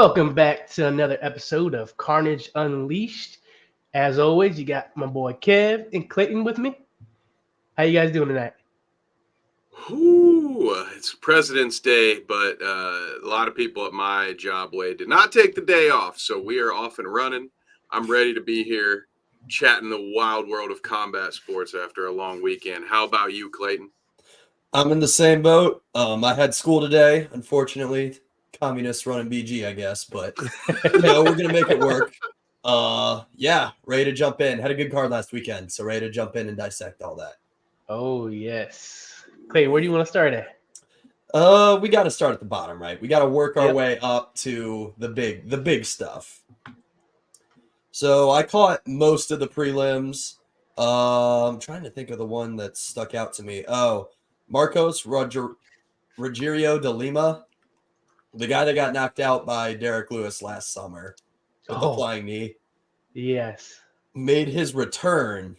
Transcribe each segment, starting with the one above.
Welcome back to another episode of Carnage Unleashed. As always, you got my boy Kev and Clayton with me. How you guys doing tonight? It's President's Day, but a lot of people at my job way did not take the day off, so we are off and running. I'm ready to be here chatting the wild world of combat sports after a long weekend. How about you, Clayton? I'm in the same boat. I had school today, unfortunately. Communists running BG, I guess, but we're gonna make it work. Ready to jump in. Had a good card last weekend, so ready to jump in and dissect all that. Oh yes, Clayton, where do you want to start at? We got to start at the bottom, right? We got to work our way up to the big stuff. So I caught most of the prelims. I'm trying to think of the one that stuck out to me. Oh, Marcos Rogerio de Lima, the guy that got knocked out by Derek Lewis last summer with the flying knee. Yes. Made his return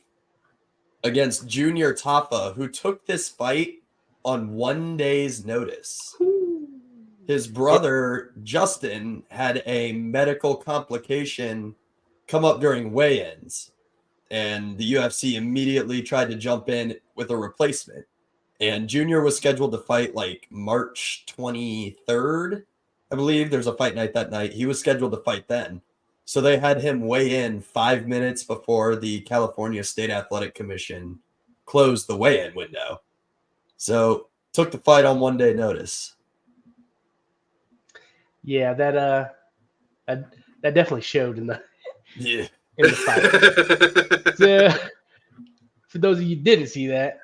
against Junior Tafa, who took this fight on 1 day's notice. His brother, Justin, had a medical complication come up during weigh-ins, and the UFC immediately tried to jump in with a replacement. And Junior was scheduled to fight like March 23rd, I believe. There's a fight night that night. He was scheduled to fight then. So they had him weigh in 5 minutes before the California State Athletic Commission closed the weigh-in window. So took the fight on 1 day notice. Yeah, that definitely showed in the fight. So, for those of you who didn't see that,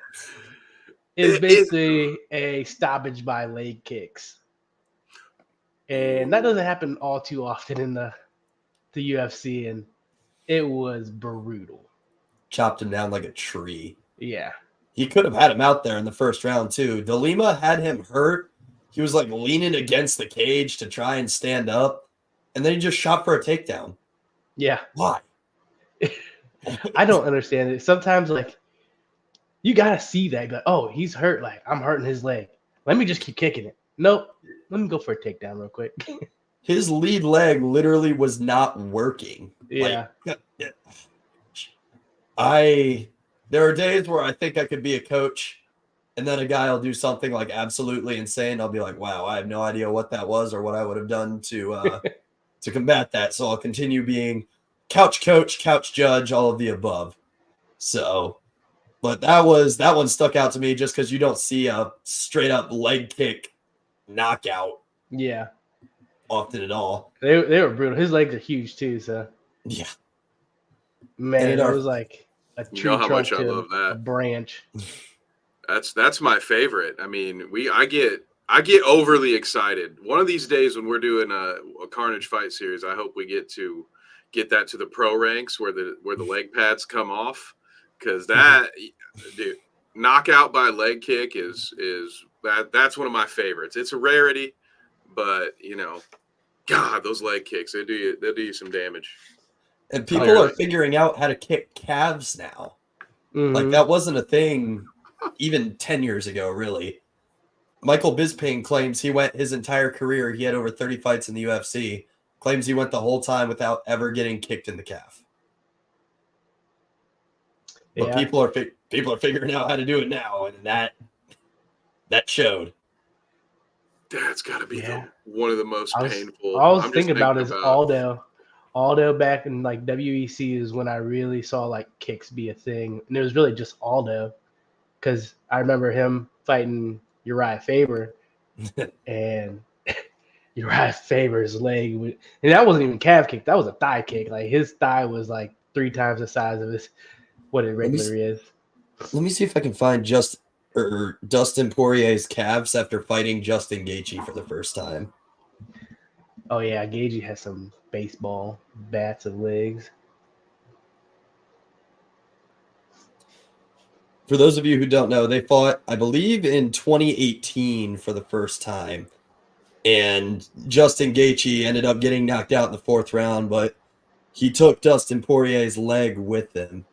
it's basically a stoppage by leg kicks. And that doesn't happen all too often in the UFC, and it was brutal. Chopped him down like a tree. Yeah. He could have had him out there in the first round, too. De Lima had him hurt. He was like leaning against the cage to try and stand up, and then he just shot for a takedown. Yeah. Why? I don't understand it. Sometimes, like, you got to see that. Like, oh, he's hurt. Like, I'm hurting his leg. Let me just keep kicking it. Nope. Let me go for a takedown real quick. His lead leg literally was not working. Yeah. There are days where I think I could be a coach, and then a guy will do something like absolutely insane. I'll be like, wow, I have no idea what that was or what I would have done to combat that. So I'll continue being couch coach, couch judge, all of the above. So, but that one stuck out to me just because you don't see a straight up leg kick knockout. Yeah. Often at all. They were brutal. His legs are huge too, so. Yeah. Man, it was like a tree you know how trunk much I to love that. a branch. That's my favorite. I mean, I get overly excited. One of these days when we're doing a Carnage fight series, I hope we get that to the pro ranks where the leg pads come off, because that dude, knockout by leg kick is that's one of my favorites. It's a rarity, but God, those leg kicks, they'll do you some damage. And people are figuring out how to kick calves now. Mm-hmm. Like, that wasn't a thing even 10 years ago, really. Michael Bisping claims he went his entire career, he had over 30 fights in the UFC, claims he went the whole time without ever getting kicked in the calf. But people are figuring out how to do it now, and that showed. That's got to be one of the most painful. I was thinking about is Aldo. Aldo back in like WEC is when I really saw like kicks be a thing, and it was really just Aldo, because I remember him fighting Uriah Faber, and Uriah Faber's leg, and that wasn't even calf kick, that was a thigh kick. Like, his thigh was like 3 times the size of what it regularly is. Let me see if I can find Dustin Poirier's calves after fighting Justin Gaethje for the first time. Oh yeah, Gaethje has some baseball bats of legs. For those of you who don't know, they fought, I believe, in 2018 for the first time. And Justin Gaethje ended up getting knocked out in the 4th round, but he took Dustin Poirier's leg with him.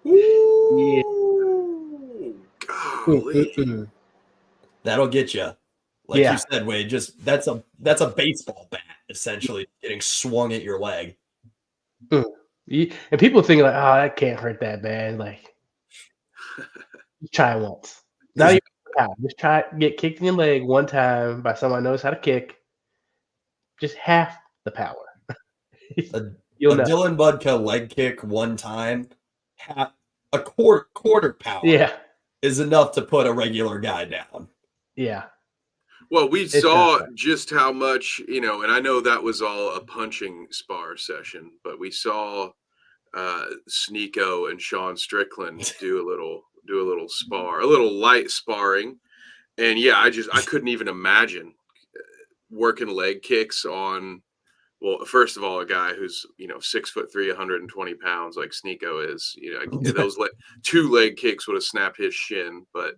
Yeah. Golly. That'll get you. Like you said, Wade, just that's a baseball bat essentially getting swung at your leg. And people think like, oh, that can't hurt that bad. Like, try it once. Not even just try get kicked in your leg one time by someone who knows how to kick. Just half the power. You'll know. Dylan Budka leg kick one time, a quarter power is enough to put a regular guy down. Yeah. Well, we saw just how much, and I know that was all a punching spar session, but we saw Sneeko and Sean Strickland do a little spar, a little light sparring. And yeah, I couldn't even imagine working leg kicks on, well, first of all, a guy who's, 6'3", 120 pounds like Sneeko is, those two leg kicks would have snapped his shin. But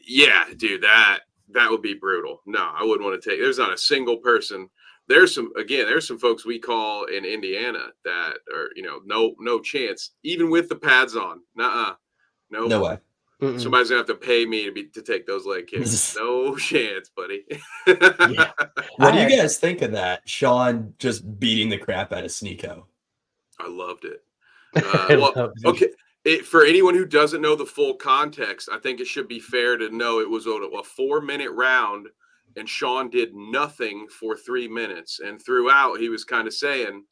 yeah, dude, that would be brutal. No, I wouldn't want to take. There's not a single person. There's some folks we call in Indiana that are, no chance, even with the pads on. No way. Mm-mm. Somebody's gonna have to pay me to take those leg kicks. No chance, buddy. Yeah. What do you guys think of that? Sean just beating the crap out of Sneeko. I loved it. Okay. For anyone who doesn't know the full context, I think it should be fair to know it was a 4-minute round, and Sean did nothing for 3 minutes. And throughout, he was kind of saying,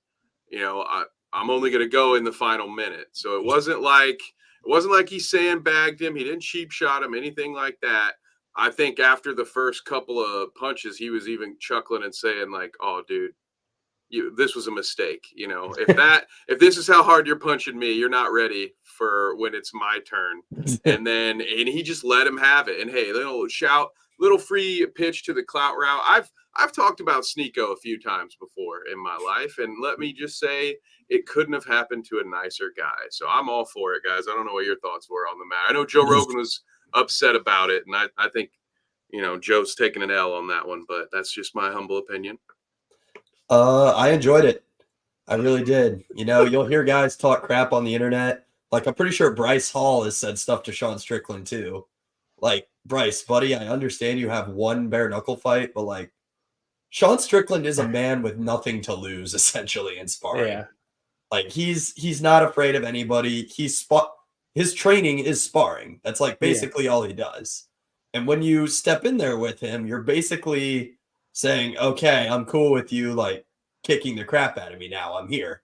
I'm only going to go in the final minute. So it wasn't like he sandbagged him. He didn't cheap shot him, anything like that. I think after the first couple of punches, he was even chuckling and saying like, "Oh, dude, this was a mistake. If this is how hard you're punching me, you're not ready for when it's my turn." And he just let him have it. And hey, little free pitch to the clout route. I've talked about Sneeko a few times before in my life, and let me just say it couldn't have happened to a nicer guy. So I'm all for it, guys. I don't know what your thoughts were on the matter. I know Joe Rogan was upset about it, and I think Joe's taking an L on that one, but that's just my humble opinion. I enjoyed it. I really did. You'll hear guys talk crap on the internet. Like, I'm pretty sure Bryce Hall has said stuff to Sean Strickland too. Like, Bryce, buddy, I understand you have one bare knuckle fight, but like, Sean Strickland is a man with nothing to lose, essentially, in sparring. Yeah. Like, he's not afraid of anybody. His training is sparring. That's like basically all he does. And when you step in there with him, you're basically saying, okay, I'm cool with you, like, kicking the crap out of me now. I'm here.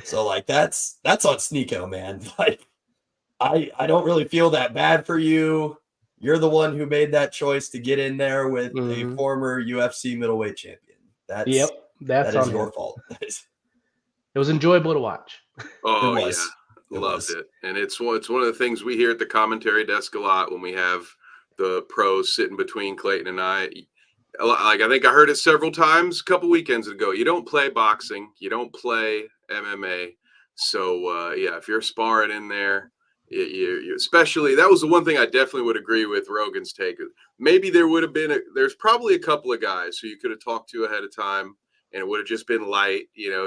So, like, that's on Sneeko, man. Like, I don't really feel that bad for you. You're the one who made that choice to get in there with a former UFC middleweight champion. That is your fault. It was enjoyable to watch. Oh, yeah. Loved it. And it's one of the things we hear at the commentary desk a lot when we have the pros sitting between Clayton and I. Like, I think I heard it several times a couple weekends ago. You don't play boxing. You don't play MMA. So, if you're sparring in there, you especially, that was the one thing I definitely would agree with Rogan's take. Maybe there's probably a couple of guys who you could have talked to ahead of time, and it would have just been light,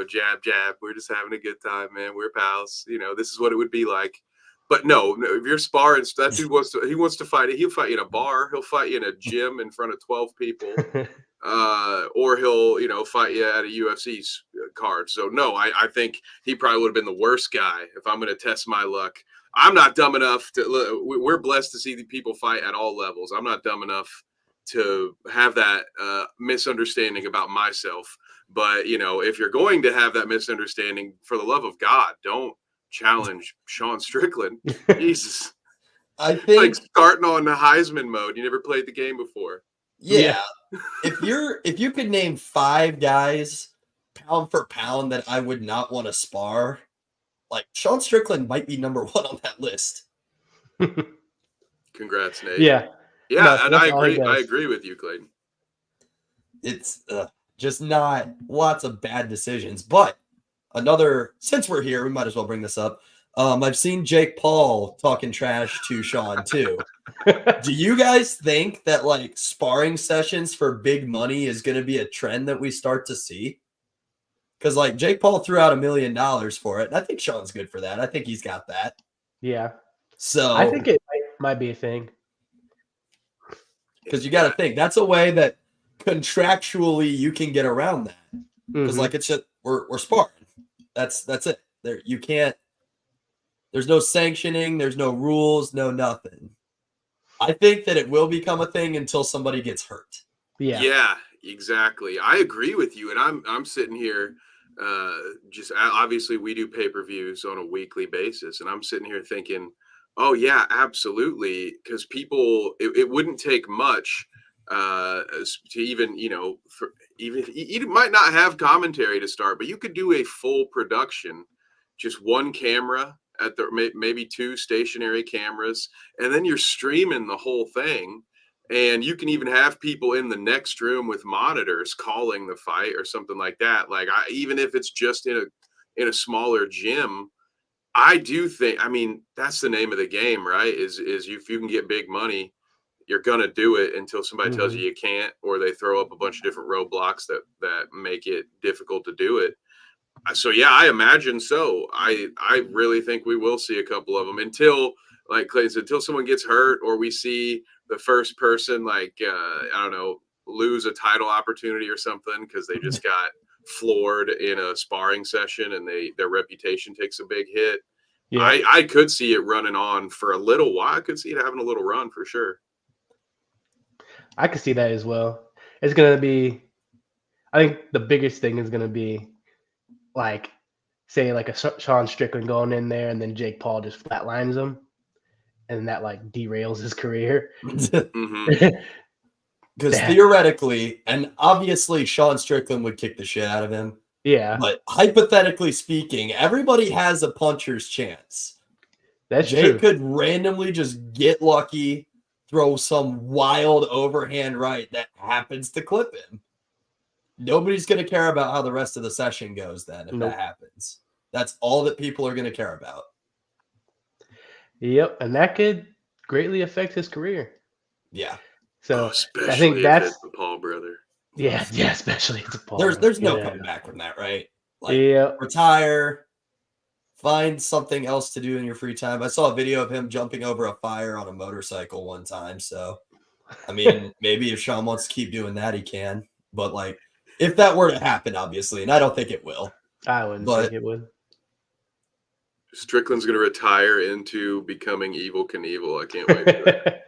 jab, jab. We're just having a good time, man. We're pals. This is what it would be like. But no, if you're sparring, that dude wants to fight. He'll fight you in a bar. He'll fight you in a gym in front of 12 people, or he'll fight you at a UFC card. So no, I think he probably would have been the worst guy if I'm going to test my luck. I'm not dumb enough to. We're blessed to see the people fight at all levels. I'm not dumb enough to have that misunderstanding about myself. But if you're going to have that misunderstanding, for the love of God, don't challenge Sean Strickland. Jesus. I think like starting on the Heisman mode. You never played the game before. Yeah. If you could name 5 guys pound for pound that I would not want to spar, like, Sean Strickland might be number 1 on that list. Congrats, Nate. Yeah. Yeah, no, and I agree with you, Clayton. It's just not lots of bad decisions, but since we're here, we might as well bring this up. I've seen Jake Paul talking trash to Sean too. Do you guys think that like sparring sessions for big money is going to be a trend that we start to see? Because like Jake Paul threw out $1 million for it, and I think Sean's good for that. I think he's got that. Yeah. So I think it might be a thing. Because you got to think that's a way that contractually you can get around that. Because like it's just we're sparring. That's it. You can't. There's no sanctioning. There's no rules. No nothing. I think that it will become a thing until somebody gets hurt. Yeah, exactly. I agree with you, and I'm sitting here. Just obviously we do pay-per-views on a weekly basis, and I'm sitting here thinking, oh yeah, absolutely, because people, it wouldn't take much to even, even you might not have commentary to start, but you could do a full production, just one camera at the maybe two stationary cameras, and then you're streaming the whole thing. And you can even have people in the next room with monitors calling the fight or something like that. Like even if it's just in a smaller gym, I do think, I mean, that's the name of the game, right? Is if you can get big money, you're gonna do it until somebody tells you can't, or they throw up a bunch of different roadblocks that make it difficult to do it. So yeah, I imagine so. I really think we will see a couple of them until, like Clayton said, until someone gets hurt or we see the first person, like I don't know, lose a title opportunity or something because they just got floored in a sparring session and their reputation takes a big hit. Yeah. I could see it running on for a little while. I could see it having a little run for sure. I could see that as well. It's gonna be, I think the biggest thing is gonna be like, say like a Sean Strickland going in there and then Jake Paul just flatlines him, and that like derails his career. Because theoretically, and obviously Sean Strickland would kick the shit out of him. Yeah. But hypothetically speaking, everybody has a puncher's chance. That's Jake true. could randomly just get lucky, throw some wild overhand right that happens to clip him. Nobody's going to care about how the rest of the session goes then if that happens. That's all that people are going to care about. Yep, and that could greatly affect his career. Yeah. So especially I think that's if it's the Paul brother. Yeah, especially if it's Paul. There's no coming back from that, right? Like retire, find something else to do in your free time. I saw a video of him jumping over a fire on a motorcycle one time. So, I mean, maybe if Sean wants to keep doing that, he can. But like, if that were to happen, obviously, and I don't think it will. I wouldn't think it would. Strickland's going to retire into becoming Evel Knievel. I can't wait for that.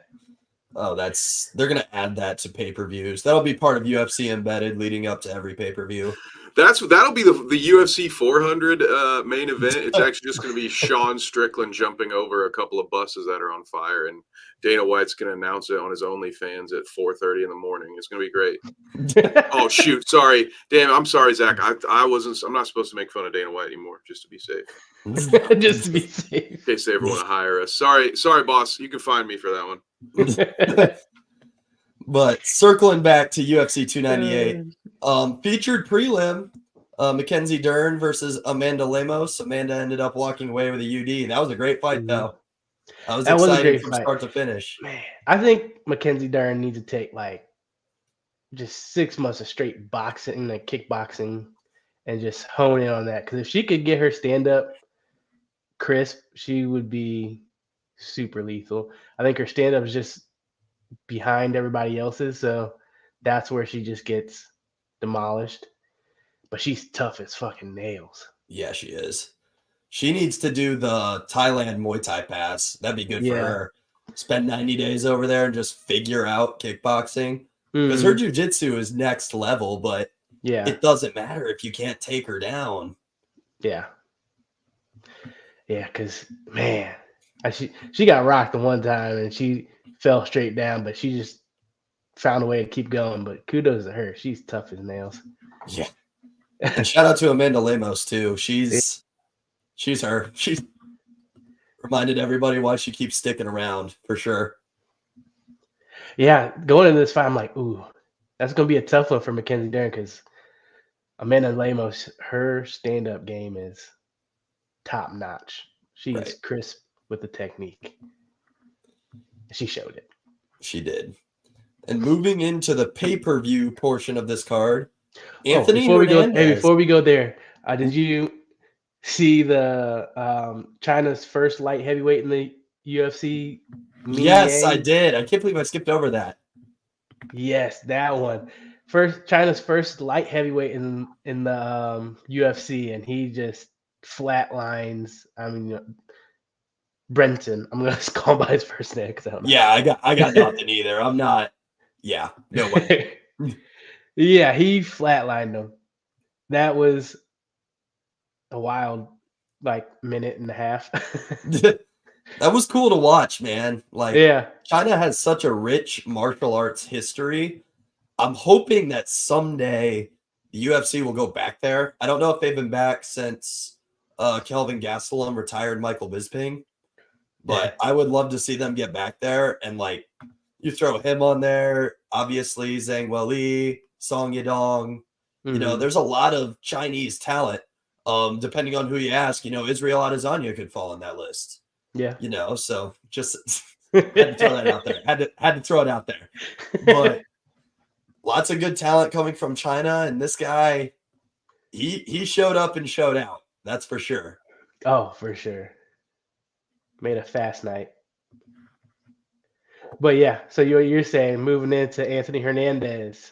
Oh, they're going to add that to pay-per-views. That'll be part of UFC Embedded leading up to every pay-per-view. That'll be the UFC 400 main event. It's actually just going to be Sean Strickland jumping over a couple of buses that are on fire, and Dana White's going to announce it on his OnlyFans at 4:30 in the morning. It's going to be great. Oh shoot, sorry, damn, I'm sorry, Zach. I'm not supposed to make fun of Dana White anymore, just to be safe. Just to be safe. In case they ever want to hire us. Sorry, boss. You can find me for that one. But circling back to UFC 298, featured prelim, Mackenzie Dern versus Amanda Lemos. Amanda ended up walking away with a UD. That was a great fight, though. I was excited from start to finish. Man, I think Mackenzie Dern needs to take like just 6 months of straight boxing and kickboxing and just hone in on that. Because if she could get her stand-up crisp, she would be super lethal. I think her stand-up is just behind everybody else's, so that's where she just gets demolished. But she's tough as fucking nails. Yeah, she is. She needs to do the Thailand Muay Thai pass. That'd be good for her. Spend 90 days over there and just figure out kickboxing. Because her jiu-jitsu is next level, but it doesn't matter if you can't take her down. Yeah. Yeah, because, man, she got rocked the one time and she fell straight down, but she just found a way to keep going. But kudos to her. She's tough as nails. Yeah. And shout out to Amanda Lemos, too. She's her. She's reminded everybody why she keeps sticking around, for sure. Yeah, going into this fight, I'm like, ooh, that's going to be a tough one for Mackenzie Dern because Amanda Lemos, her stand-up game is top-notch. She's crisp with the technique. She showed it. She did. And moving into the pay-per-view portion of this card, Anthony Hernandez. Before we go there, did you see the China's first light heavyweight in the UFC? Yes, I did. I can't believe I skipped over that. Yes, that one. China's first light heavyweight in the UFC, and he just flatlines. I mean, Brenton. I'm gonna just call him by his first name because I don't know. Yeah, I got nothing either. I'm not. Yeah, no way. Yeah, he flatlined him. That was a wild, like, minute and a half. That was cool to watch, man. Like, Yeah, China has such a rich martial arts history. I'm hoping that someday the UFC will go back there. I don't know if they've been back since Kelvin Gastelum retired Michael Bisping, yeah. but I would love to see them get back there. And like, you throw him on there, obviously Zhang Weili, Song Yadong. You know, Mhm. there's a lot of Chinese talent. Depending on who you ask, you know, Israel Adesanya could fall on that list. Yeah. You know, so just had to throw that out there. Had to throw it out there. But lots of good talent coming from China, and this guy, he showed up and showed out. That's for sure. Oh, for sure. Made a fast night. But yeah, so you're saying moving into Anthony Hernandez.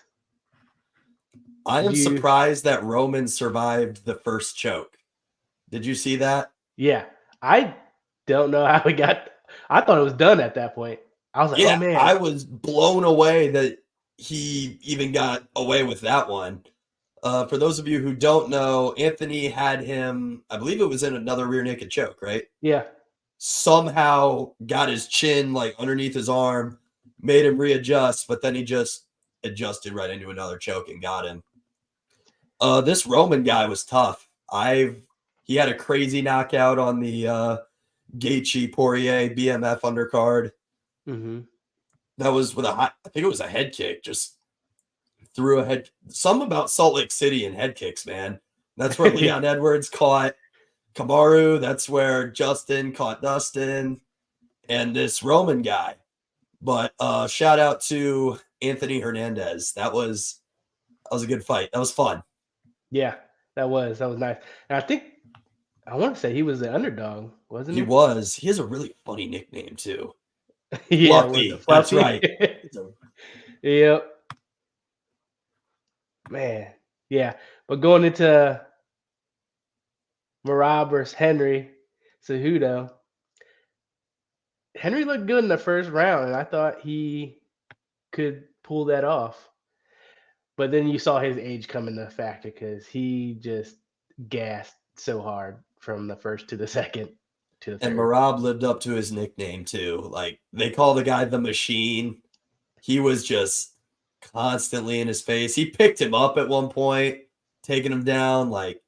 I am You surprised that Roman survived the first choke. Did you see that? Yeah, I don't know how he got. I thought it was done at that point. I was like, oh Yeah, man. I was blown away that he even got away with that one. For those of you who don't know, Anthony had him, I believe it was in another rear naked choke, right? Yeah. Somehow got his chin like underneath his arm, made him readjust, but then he just adjusted right into another choke and got him. This Roman guy was tough. He had a crazy knockout on the Gaethje Poirier BMF undercard. Mm-hmm. That was with I think it was a head kick. Just threw a head. Some about Salt Lake City and head kicks, man. That's where Leon Edwards caught Kamaru. That's where Justin caught Dustin and this Roman guy. But shout out to Anthony Hernandez. That was a good fight. That was fun. Yeah, that was nice. And I want to say he was the underdog, wasn't He he? was. He has a really funny nickname too. Yeah, was it Fluffy. That's Fluffy? right. Yep. Man. Yeah. But going into Marab versus Henry Cejudo, Henry looked good in the first round, and I thought he could pull that off. But then you saw his age come into factor because he just gassed so hard from the first to the second to the And third. Marab lived up to his nickname too. Like they call the guy the Machine. He was just constantly in his face. He picked him up at one point, taking him down. Like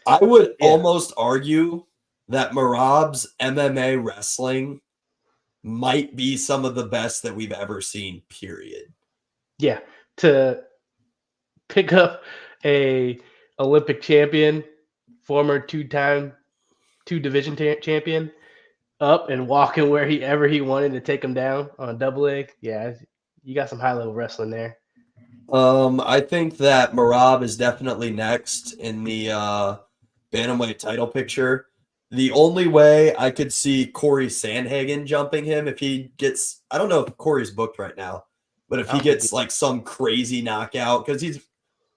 I would Yeah. almost argue that Marab's MMA wrestling might be some of the best that we've ever seen, period. Yeah. To pick up a Olympic champion, former two division champion, up and walking wherever he wanted to take him down on a double leg. Yeah, you got some high level wrestling there. I think that Marab is definitely next in the bantamweight title picture. The only way I could see Corey Sandhagen jumping him if he gets, I don't know if Corey's booked right now, but if he gets like some crazy knockout, because he's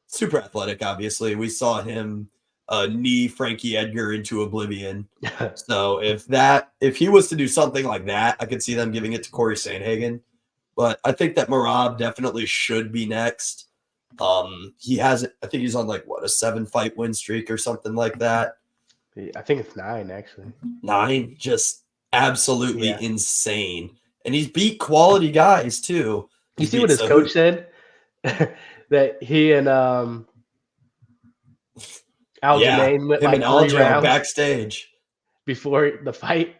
super athletic, obviously. We saw him knee Frankie Edgar into oblivion. So if he was to do something like that, I could see them giving it to Corey Sandhagen. But I think that Marab definitely should be next. He has, I think he's on like what, a 7-fight win streak or something like that. I think it's 9 actually. 9, just absolutely insane. And he's beat quality guys too. You see what his coach said? That he and Aljamain went him like and 3 Aljo rounds backstage before the fight.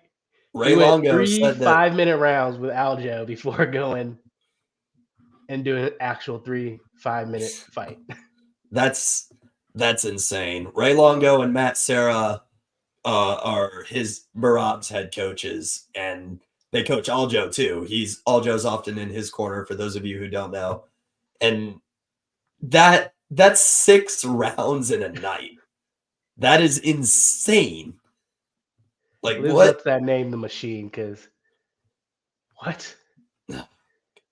Ray He went Longo 3 said that 5-minute rounds with Aljo before going and doing an actual 3 5-minute fight. That's insane. Ray Longo and Matt Serra are his Marab's head coaches, and they coach Aljo too. Aljo's often in his corner for those of you who don't know. And that's 6 rounds in a night. That is insane. Like Lives what? up to that name, the Machine, because what? Oh,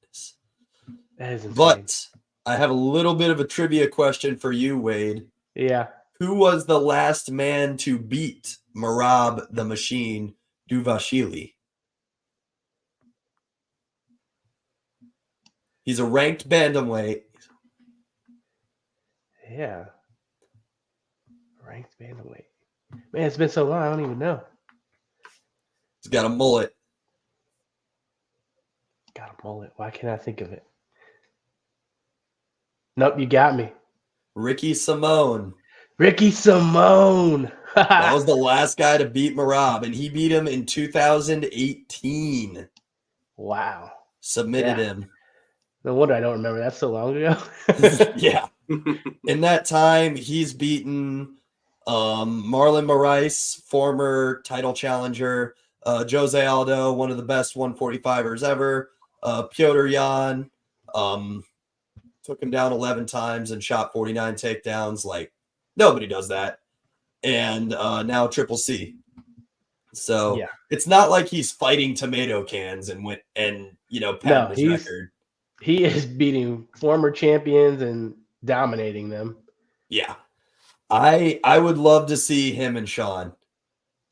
goodness. That is insane. But I have a little bit of a trivia question for you, Wade. Yeah. Who was the last man to beat Merab the Machine Duvashili? He's a ranked bantamweight. Yeah. Ranked bantamweight. Man, it's been so long, I don't even know. He's got a mullet. Got a mullet. Why can't I think of it? Nope, you got me. Ricky Simone. Ricky Simone. That was the last guy to beat Merab, and he beat him in 2018. Wow. Submitted him. No wonder I don't remember. That's so long ago. Yeah. In that time, he's beaten Marlon Moraes, former title challenger, Jose Aldo, one of the best 145ers ever, Piotr Jan, took him down 11 times and shot 49 takedowns. Like, nobody does that. And now Triple C. So it's not like he's fighting tomato cans and went and padding his record. He is beating former champions and dominating them. Yeah. I would love to see him and Sean.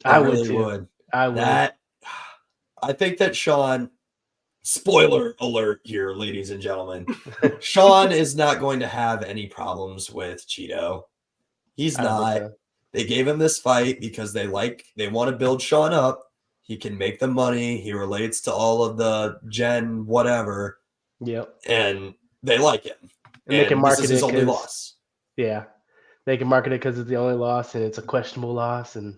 I really would. I would. I think that Sean, spoiler alert here, ladies and gentlemen, Sean is not going to have any problems with Cheeto. He's not. So. They gave him this fight because they want to build Sean up. He can make them money. He relates to all of the gen whatever. Yep. And they like him. And they can market this is his only loss. Yeah. They can market it because it's the only loss and it's a questionable loss and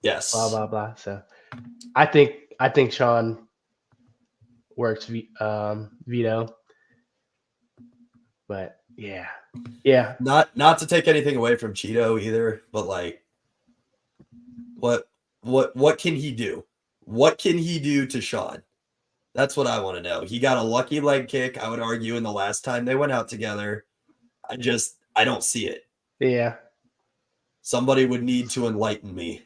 blah blah blah. So I think Sean works Vito. But yeah. Not to take anything away from Cheeto either, but like what can he do? What can he do to Sean? That's what I want to know. He got a lucky leg kick, I would argue, in the last time they went out together. I don't see it. Yeah. Somebody would need to enlighten me.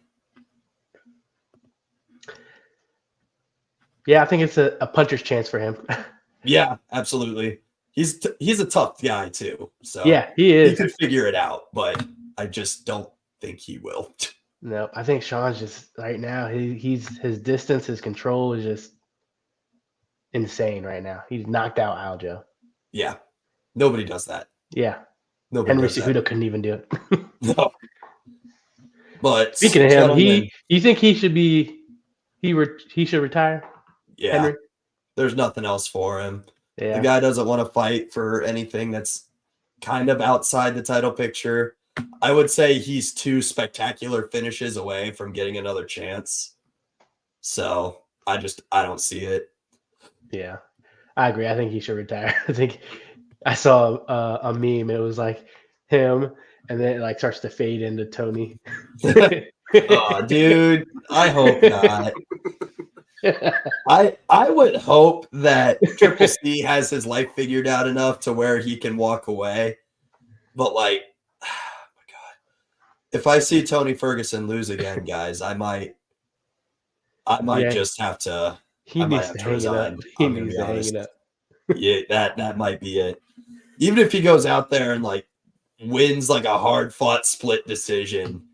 Yeah, I think it's a puncher's chance for him. Yeah, absolutely. He's a tough guy too. So yeah, he is. He could figure it out, but I just don't think he will. No, I think Sean's just right now. His distance, his control is just insane right now. He's knocked out Aljo. Yeah, nobody does that. Yeah, nobody. Henry Cejudo couldn't even do it. No. But speaking of him, you think he should be? He should retire. Yeah, Henry? There's nothing else for him. Yeah. The guy doesn't want to fight for anything that's kind of outside the title picture. I would say he's 2 spectacular finishes away from getting another chance. So I don't see it. Yeah, I agree. I think he should retire. I think I saw a meme. It was like him, and then it like starts to fade into Tony. Oh, dude, I hope not. I would hope that Triple C has his life figured out enough to where he can walk away. But like, oh my God, if I see Tony Ferguson lose again, guys, I might just have to. He needs to hang it up. He needs to hang it up. Yeah, that might be it. Even if he goes out there and like wins like a hard fought split decision,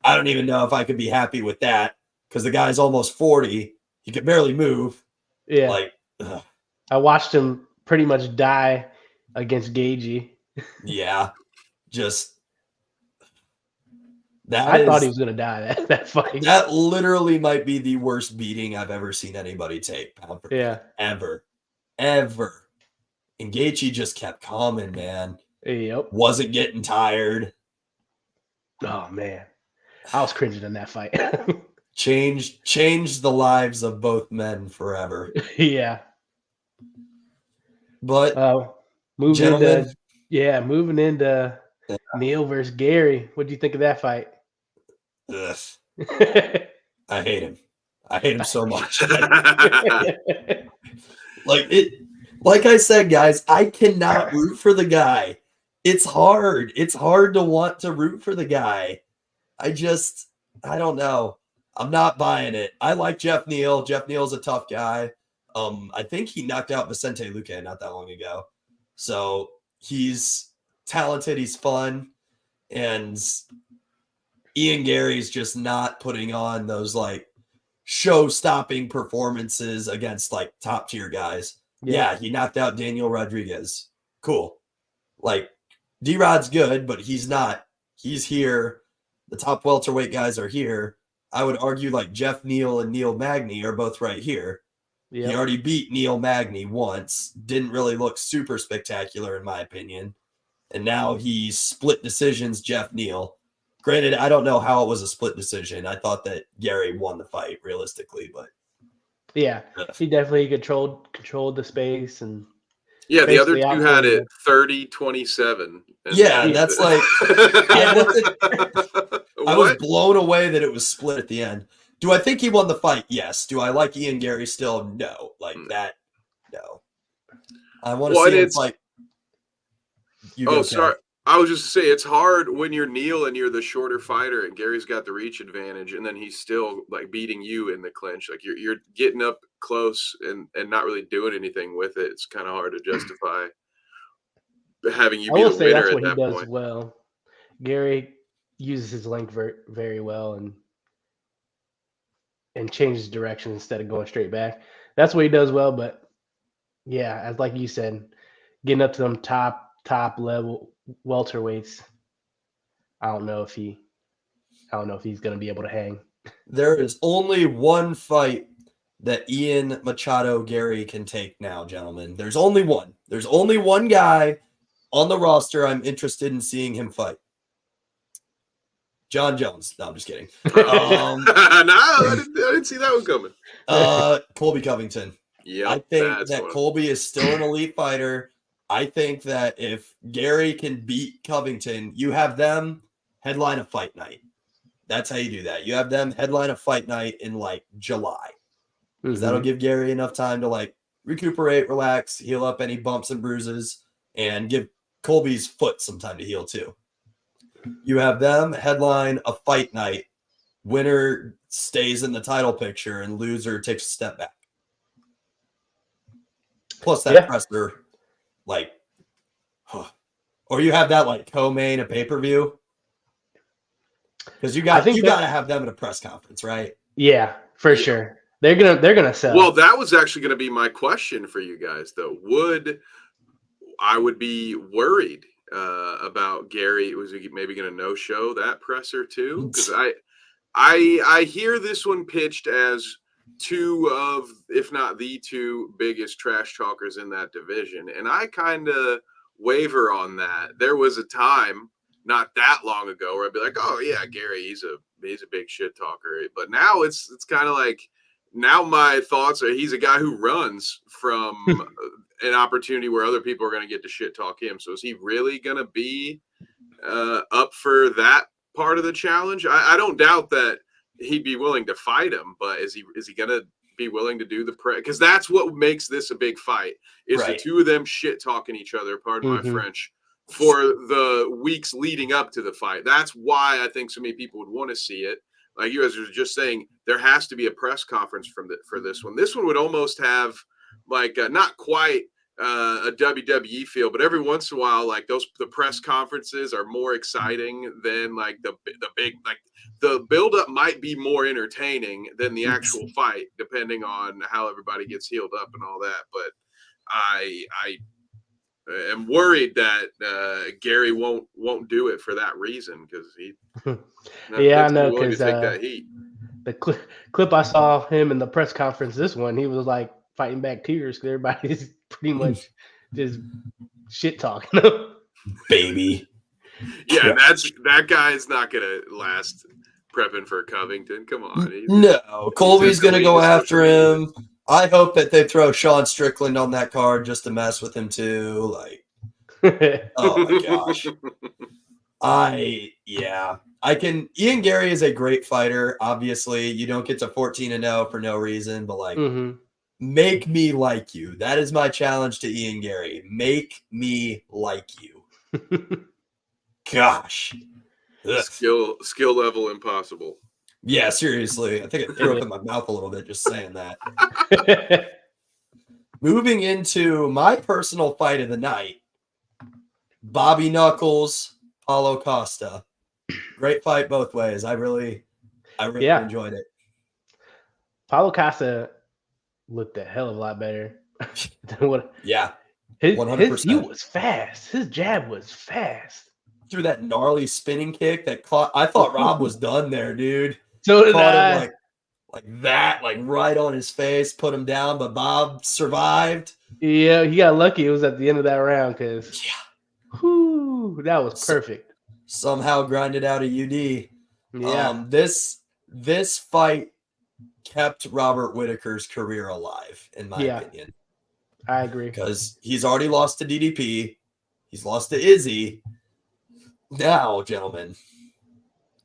I don't even know if I could be happy with that because the guy's almost 40. He could barely move. Yeah. Like, I watched him pretty much die against Gagey. Yeah. Just I thought he was gonna die that fight. That literally might be the worst beating I've ever seen anybody take. Yeah. Ever. And Gaethje just kept coming, man. Yep. Wasn't getting tired. Oh man. I was cringing in that fight. Changed the lives of both men forever. Yeah. But moving into Neil versus Gary. What do you think of that fight? Ugh. I hate him. I hate him so much. Like I said, guys, I cannot root for the guy. It's hard. It's hard to want to root for the guy. I don't know. I'm not buying it. I like Jeff Neal. Jeff Neal's a tough guy. I think he knocked out Vicente Luque not that long ago. So he's talented, he's fun, and Ian Gary's just not putting on those like show-stopping performances against like top-tier guys. Yeah, he knocked out Daniel Rodriguez. Cool. Like, D-Rod's good, but he's not. He's here. The top welterweight guys are here. I would argue like Jeff Neal and Neil Magny are both right here. He already beat Neil Magny once. Didn't really look super spectacular in my opinion. And now he split decisions Jeff Neal. Granted, I don't know how it was a split decision. I thought that Gary won the fight realistically, but yeah, he definitely controlled the space and the other two had it 30-27. Yeah, that's like I was blown away that it was split at the end. Do I think he won the fight? Yes. Do I like Ian Gary still? No. Like that? No. I want to see him like. Sorry. I was just saying it's hard when you're Neil and you're the shorter fighter and Gary's got the reach advantage and then he's still like beating you in the clinch. Like you're getting up close and not really doing anything with it. It's kind of hard to justify having you be the winner at that point. That's what he does well. Gary uses his length very well and changes direction instead of going straight back. That's what he does well. But yeah, as like you said, getting up to them top level welterweights, I don't know if he's going to be able to hang. There is only one fight that Ian Machado Gary can take now, gentlemen. There's only one. There's only one guy on the roster I'm interested in seeing him fight. John Jones. No, I'm just kidding. I didn't see that one coming. Colby Covington. Yeah, I think that Colby is still an elite fighter. I think that if Gary can beat Covington, you have them headline a fight night. That's how you do that. You have them headline a fight night in like July. Because that'll give Gary enough time to like recuperate, relax, heal up any bumps and bruises, and give Colby's foot some time to heal too. You have them headline a fight night. Winner stays in the title picture and loser takes a step back. Plus that presser. Like, or you have that like co-main a pay-per-view because you got to have them at a press conference, right? Yeah, for sure. They're gonna sell. Well, that was actually going to be my question for you guys, though. I would be worried about Gary? Was he maybe going to no-show that presser too? Because I hear this one pitched as two of, if not the two biggest trash talkers in that division. And I kind of waver on that. There was a time not that long ago where I'd be like, oh yeah, Gary, he's a big shit talker. But now it's kind of like, now my thoughts are he's a guy who runs from an opportunity where other people are going to get to shit talk him. So is he really going to be up for that part of the challenge? I don't doubt that he'd be willing to fight him, but is he going to be willing to do the press? Because that's what makes this a big fight, is the two of them shit talking each other, pardon my French, for the weeks leading up to the fight. That's why I think so many people would want to see it. Like you guys were just saying, there has to be a press conference for this one. This one would almost have like not quite a WWE feel, but every once in a while, like the press conferences are more exciting than like the big, like the buildup might be more entertaining than the actual fight, depending on how everybody gets healed up and all that. But I am worried that Gary won't do it for that reason, because he I know, because the clip I saw him in the press conference, this one, he was like fighting back tears because everybody's pretty much just shit talking him. Baby. Yeah, that guy's not gonna last prepping for Covington. Come on. No, Colby's gonna go after him. I hope that they throw Sean Strickland on that card just to mess with him too. Like, oh my gosh. Ian Gary is a great fighter. Obviously, you don't get to 14-0 for no reason, but like, make me like you. That is my challenge to Ian Gary. Make me like you. Gosh. Skill level impossible. Yeah, seriously. I think it threw up in my mouth a little bit just saying that. Moving into my personal fight of the night, Bobby Knuckles, Paulo Costa. Great fight both ways. I really Yeah. enjoyed it. Paulo Costa looked a hell of a lot better than what. Yeah, He 100%. was fast. His jab was fast. Threw that gnarly spinning kick that caught. I thought Rob was done there, dude. So did Caught I. him like that, like right on his face, put him down, but Bob survived. Yeah, he got lucky. It was at the end of that round because Yeah, that was perfect. somehow grinded out a UD. Yeah. This fight kept Robert Whittaker's career alive, in my opinion. I agree. Because he's already lost to DDP. He's lost to Izzy. Now, gentlemen,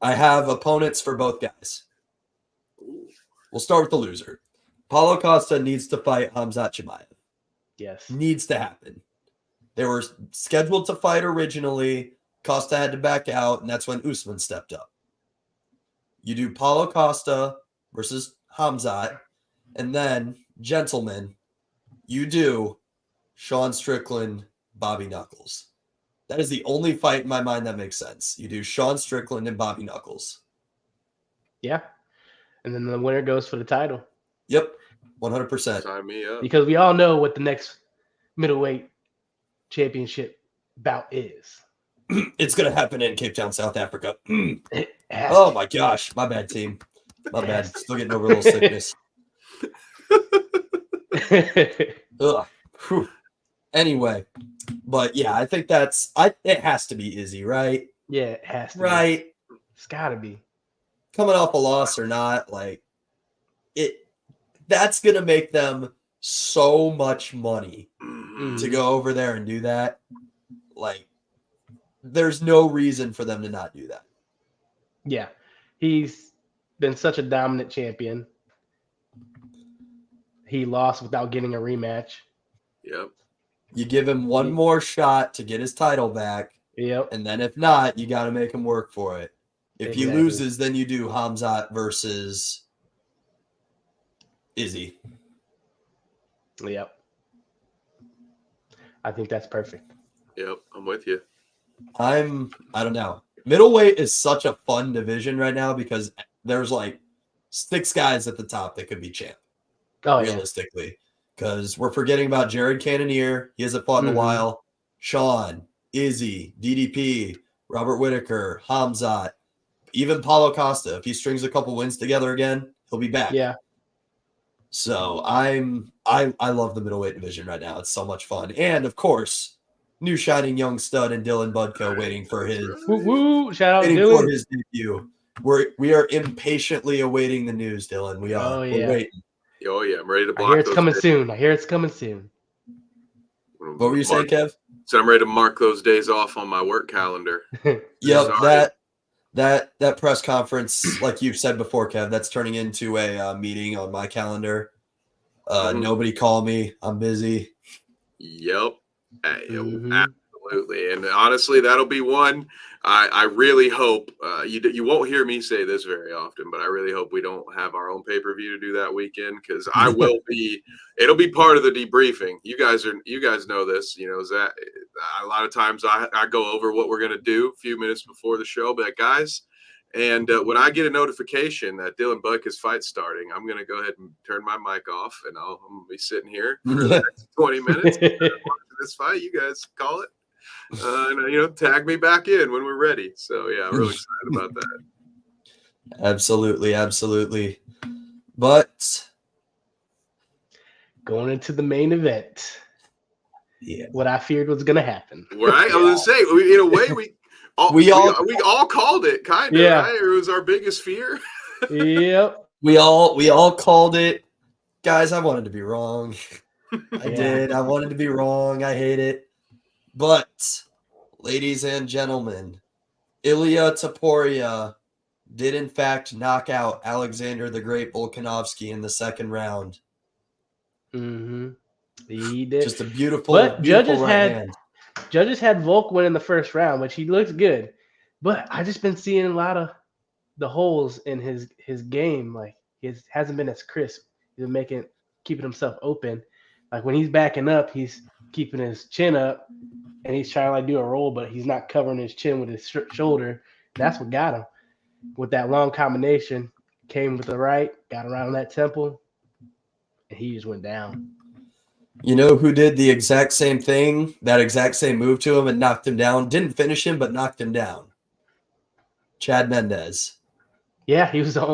I have opponents for both guys. We'll start with the loser. Paulo Costa needs to fight Khamzat Chimaev. Yes. Needs to happen. They were scheduled to fight originally. Costa had to back out, and that's when Usman stepped up. You do Paulo Costa versus Khamzat, and then, gentlemen, you do Sean Strickland, Bobby Knuckles. That is the only fight in my mind that makes sense. You do Sean Strickland and Bobby Knuckles. Yeah. And then the winner goes for the title. Yep, 100%. Sign me up. Because we all know what the next middleweight championship bout is. It's going to happen in Cape Town, South Africa. Oh Oh my gosh. My bad, team. My bad. Still getting over a little sickness. Ugh. Whew. Anyway, but yeah, I think it has to be Izzy, right? Yeah, it has to Right. be. It's got to be. Coming off a loss or not, like that's going to make them so much money to go over there and do that. Like, there's no reason for them to not do that. Yeah. He's been such a dominant champion. He lost without getting a rematch. Yep. You give him one more shot to get his title back. Yep. And then if not, you got to make him work for it. If he Exactly. loses, then you do Khamzat versus Izzy. Yep. I think that's perfect. Yep. I'm with you. I don't know. Middleweight is such a fun division right now because there's like 6 guys at the top that could be champ. Oh, realistically. Because we're forgetting about Jared Cannonier. He hasn't fought in a while. Sean, Izzy, DDP, Robert Whittaker, Khamzat, even Paulo Costa. If he strings a couple wins together again, he'll be back. Yeah. So I love the middleweight division right now. It's so much fun. And of course, new shining young stud in Dylan Budko waiting for his Shout out waiting Dylan. for his debut. We are impatiently awaiting the news, Dylan. We are. Oh, We're yeah. waiting. Oh yeah, I'm ready to I block. hear it's those coming days. soon. I hear it's coming soon. What were you saying, Kev? So I'm ready to mark those days off on my work calendar. Yep, Sorry. that press conference, like you've said before, Kev, that's turning into a meeting on my calendar. Nobody call me. I'm busy. Yep. Absolutely. And honestly, that'll be one. I really hope you won't hear me say this very often, but I really hope we don't have our own pay-per-view to do that weekend because I will be. It'll be part of the debriefing. You guys know this. You know that a lot of times I go over what we're gonna do a few minutes before the show, but guys. And when I get a notification that Dylan Budko's fight's starting, I'm going to go ahead and turn my mic off, and I'm going to be sitting here for the next 20 minutes watching this fight. You guys call it. And tag me back in when we're ready. So, yeah, I'm really excited about that. Absolutely. But going into the main event. Yeah. What I feared was going to happen. Right? I was going to say, in a way, we all called it, kind of. Yeah. Right? It was our biggest fear. Yep. We all called it. Guys, I wanted to be wrong. I did. I wanted to be wrong. I hate it. But, ladies and gentlemen, Ilya Topuria did in fact knock out Alexander the Great Volkanovski in the second round. He did. Just a beautiful, but beautiful hand. Judges had Volk win in the first round, which he looked good. But I just been seeing a lot of the holes in his game. Like he hasn't been as crisp. He's been keeping himself open. Like when he's backing up, he's keeping his chin up. and he's trying to like do a roll, but he's not covering his chin with his shoulder. That's what got him. With that long combination, came with the right, got around that temple, and he just went down. You know who did the exact same thing, that exact same move to him and knocked him down? Didn't finish him, but knocked him down. Chad Mendez. Yeah, he was the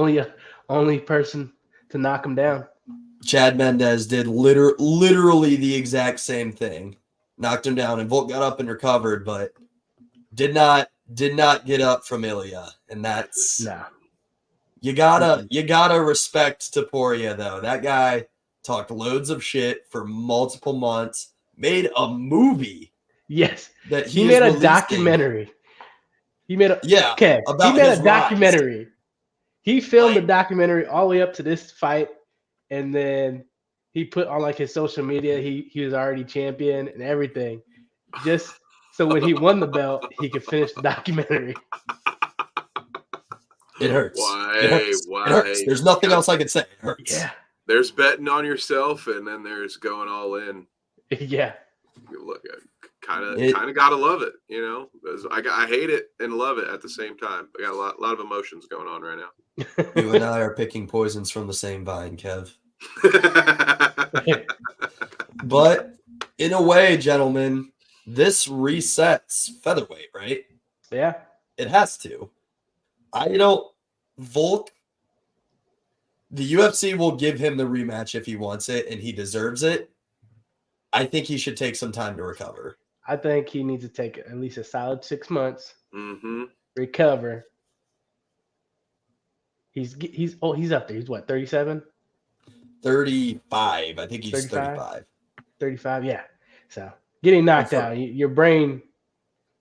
only person to knock him down. Chad Mendez did literally the exact same thing. Knocked him down, and Volk got up and recovered, but did not get up from Ilya. And that's you gotta respect Topuria though. That guy talked loads of shit for multiple months, made a movie. Yes. That he made a documentary. He made a documentary. Rise. He filmed a documentary all the way up to this fight, and then he put on like his social media he was already champion and everything, just so when he won the belt he could finish the documentary. It hurts. Why? It hurts. There's nothing else I can say. It hurts. Yeah. There's betting on yourself, and then there's going all in. Yeah. Look, kind of gotta love it, you know. I hate it and love it at the same time. I got a lot of emotions going on right now. You and I are picking poisons from the same vine, Kev. But in a way, gentlemen, this resets featherweight, right? Yeah. It has to. Volk, the UFC will give him the rematch if he wants it and he deserves it. I think he should take some time to recover. I think he needs to take at least a solid 6 months, recover. He's up there. He's what, 37? 35. I think he's 35. 35, yeah. So getting knocked out, your brain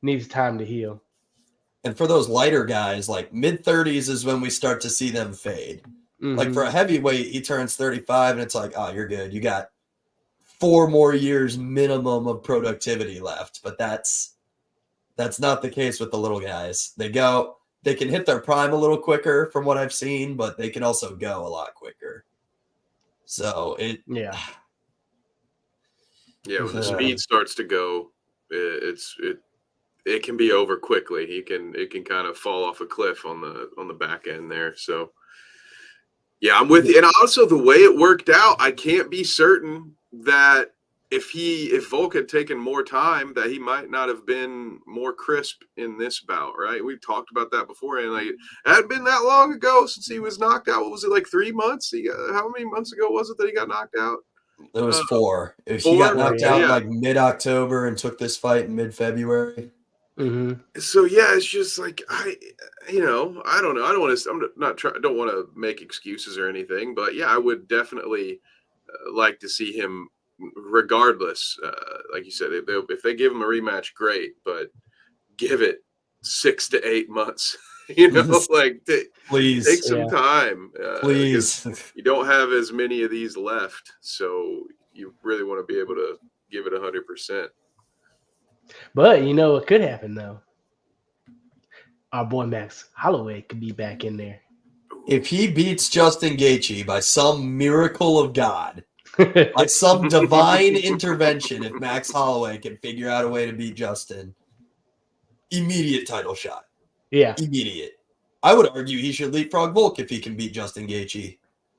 needs time to heal. And for those lighter guys, like mid-30s is when we start to see them fade. Like for a heavyweight, he turns 35 and it's like, oh, you're good. You got 4 more years minimum of productivity left. But that's not the case with the little guys. They can hit their prime a little quicker from what I've seen, but they can also go a lot quicker. So when the speed starts to go, it can be over quickly. It can kind of fall off a cliff on the back end there. So yeah, I'm with you. And also the way it worked out, I can't be certain that if Volk had taken more time, that he might not have been more crisp in this bout, right? We've talked about that before, and like it hadn't been that long ago since he was knocked out. What was it, like 3 months? How many months ago was it that he got knocked out? It was 4. He got knocked out in like mid-October and took this fight in mid-February. So yeah, it's just like I don't know. I don't want to. Don't want to make excuses or anything, but yeah, I would definitely like to see him. Regardless, like you said, if they give him a rematch, great, but give it 6 to 8 months. You know, like please take some time. Please, you don't have as many of these left, so you really want to be able to give it 100%. But you know what could happen though? Our boy Max Holloway could be back in there. If he beats Justin Gaethje by some miracle of God, like some divine intervention, if Max Holloway can figure out a way to beat Justin, immediate title shot. Yeah. Immediate. I would argue he should leapfrog Volk if he can beat Justin Gaethje.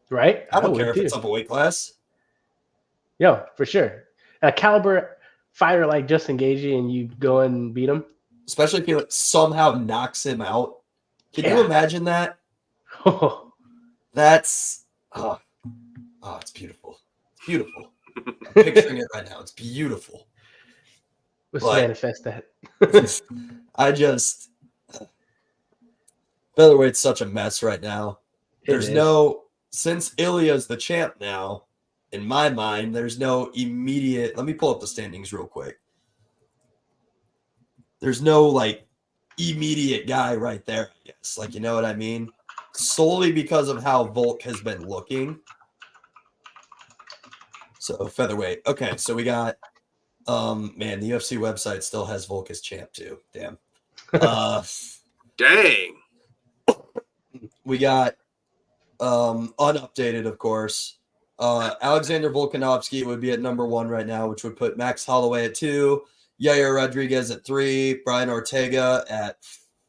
Right? I don't care if it's up a weight class. Yo, for sure. A caliber fighter like Justin Gaethje and you go and beat him. Especially if he somehow knocks him out. Can you imagine that? That's it's beautiful. It's beautiful. I'm picturing it right now. It's beautiful. Let's manifest that. Featherweight's such a mess right now. Since Ilya's the champ now, in my mind, there's no immediate. Let me pull up the standings real quick. There's no immediate guy right there, I guess. You know what I mean? Solely because of how Volk has been looking. So featherweight. Okay, so we got the UFC website still has Volk as champ too. Damn. Dang. We got unupdated, of course. Alexander Volkanovski would be at number 1 right now, which would put Max Holloway at 2, Yair Rodriguez at 3, Brian Ortega at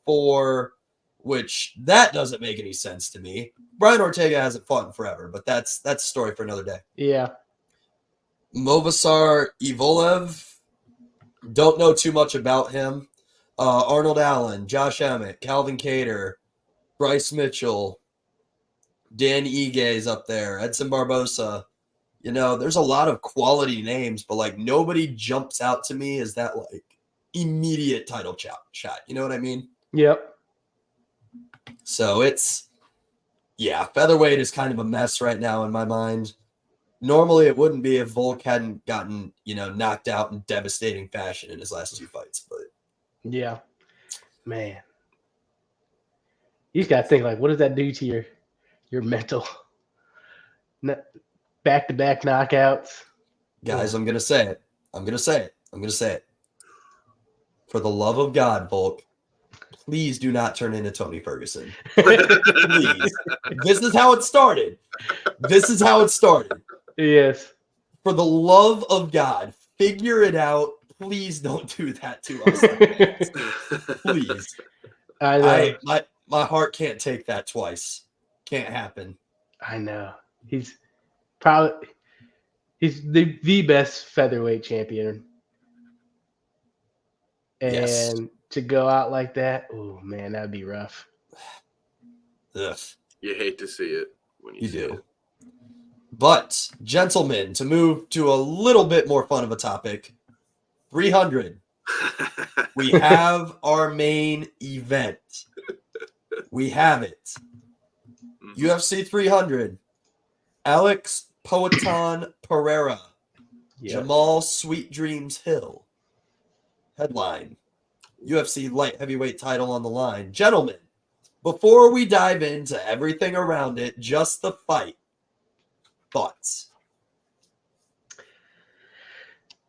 4, which that doesn't make any sense to me. Brian Ortega hasn't fought in forever, but that's a story for another day. Yeah. Movsar Evloev, don't know too much about him. Arnold Allen, Josh Emmett, Calvin Cater, Bryce Mitchell, Dan Ige up there, Edson Barbosa. You know, there's a lot of quality names, but like nobody jumps out to me as that like immediate title shot. You know what I mean? Yep. So it's, yeah, featherweight is kind of a mess right now in my mind. Normally it wouldn't be if Volk hadn't gotten, you know, knocked out in devastating fashion in his last 2 fights. But yeah, man, you just got to think like, what does that do to your mental? Back-to-back knockouts. guys, I'm going to say it. I'm going to say it. For the love of God, Volk, please do not turn into Tony Ferguson. Please. This is how it started. Yes. For the love of God, figure it out. Please don't do that to us. Please. I know. My heart can't take that twice. Can't happen. I know. He's the best featherweight champion. And Yes. to go out like that, oh man, that'd be rough. Ugh. You hate to see it when you see do. it. But, gentlemen, to move to a little bit more fun of a topic, 300. We have our main event. We have it. UFC 300. Alex Poatan Pereira. Yep. Jamal Sweet Dreams Hill. Headline. UFC light heavyweight title on the line. Gentlemen, before we dive into everything around it, just the fight, thoughts?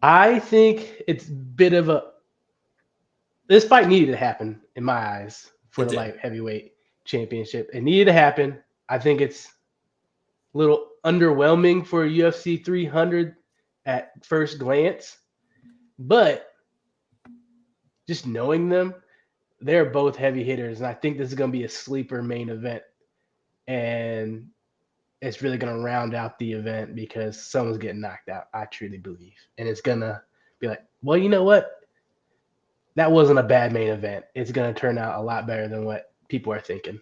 I think it's a bit of a. This fight needed to happen in my eyes for the light heavyweight championship. It needed to happen. I think it's a little underwhelming for UFC 300 at first glance, but just knowing them, they're both heavy hitters, and I think this is going to be a sleeper main event, and it's really going to round out the event because someone's getting knocked out, I truly believe. And it's going to be like, well, you know what? That wasn't a bad main event. It's going to turn out a lot better than what people are thinking.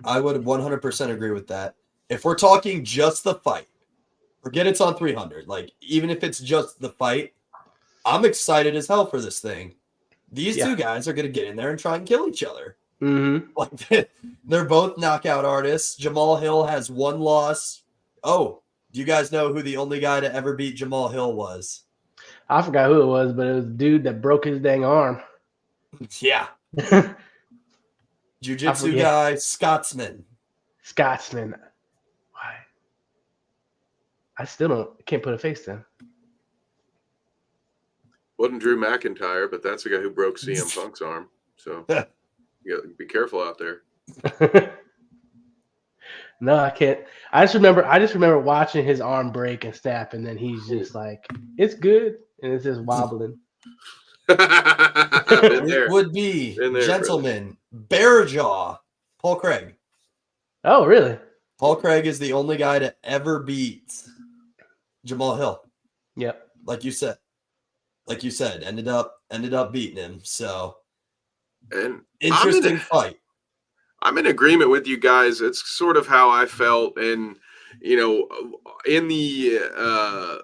I would 100% agree with that. If we're talking just the fight, forget it's on 300. Like, even if it's just the fight, I'm excited as hell for this thing. These two guys are going to get in there and try and kill each other. Mm-hmm. Like, they're both knockout artists. Jamal Hill has 1 loss. Oh, do you guys know who the only guy to ever beat Jamal Hill was? I forgot who it was, but it was a dude that broke his dang arm. Yeah. Jiu-jitsu guy, Scotsman. Why? I still can't put a face to him. Wasn't Drew McIntyre, but that's the guy who broke CM Punk's arm. So you gotta be careful out there. No, I can't. I just remember watching his arm break and snap, and then he's just like, "It's good," and it's just wobbling. It would be, gentlemen, Bearjaw, Paul Craig. Oh, really? Paul Craig is the only guy to ever beat Jamal Hill. Yep. Like you said, ended up beating him. So, and interesting fight. I'm in agreement with you guys. It's sort of how I felt, and you know, in the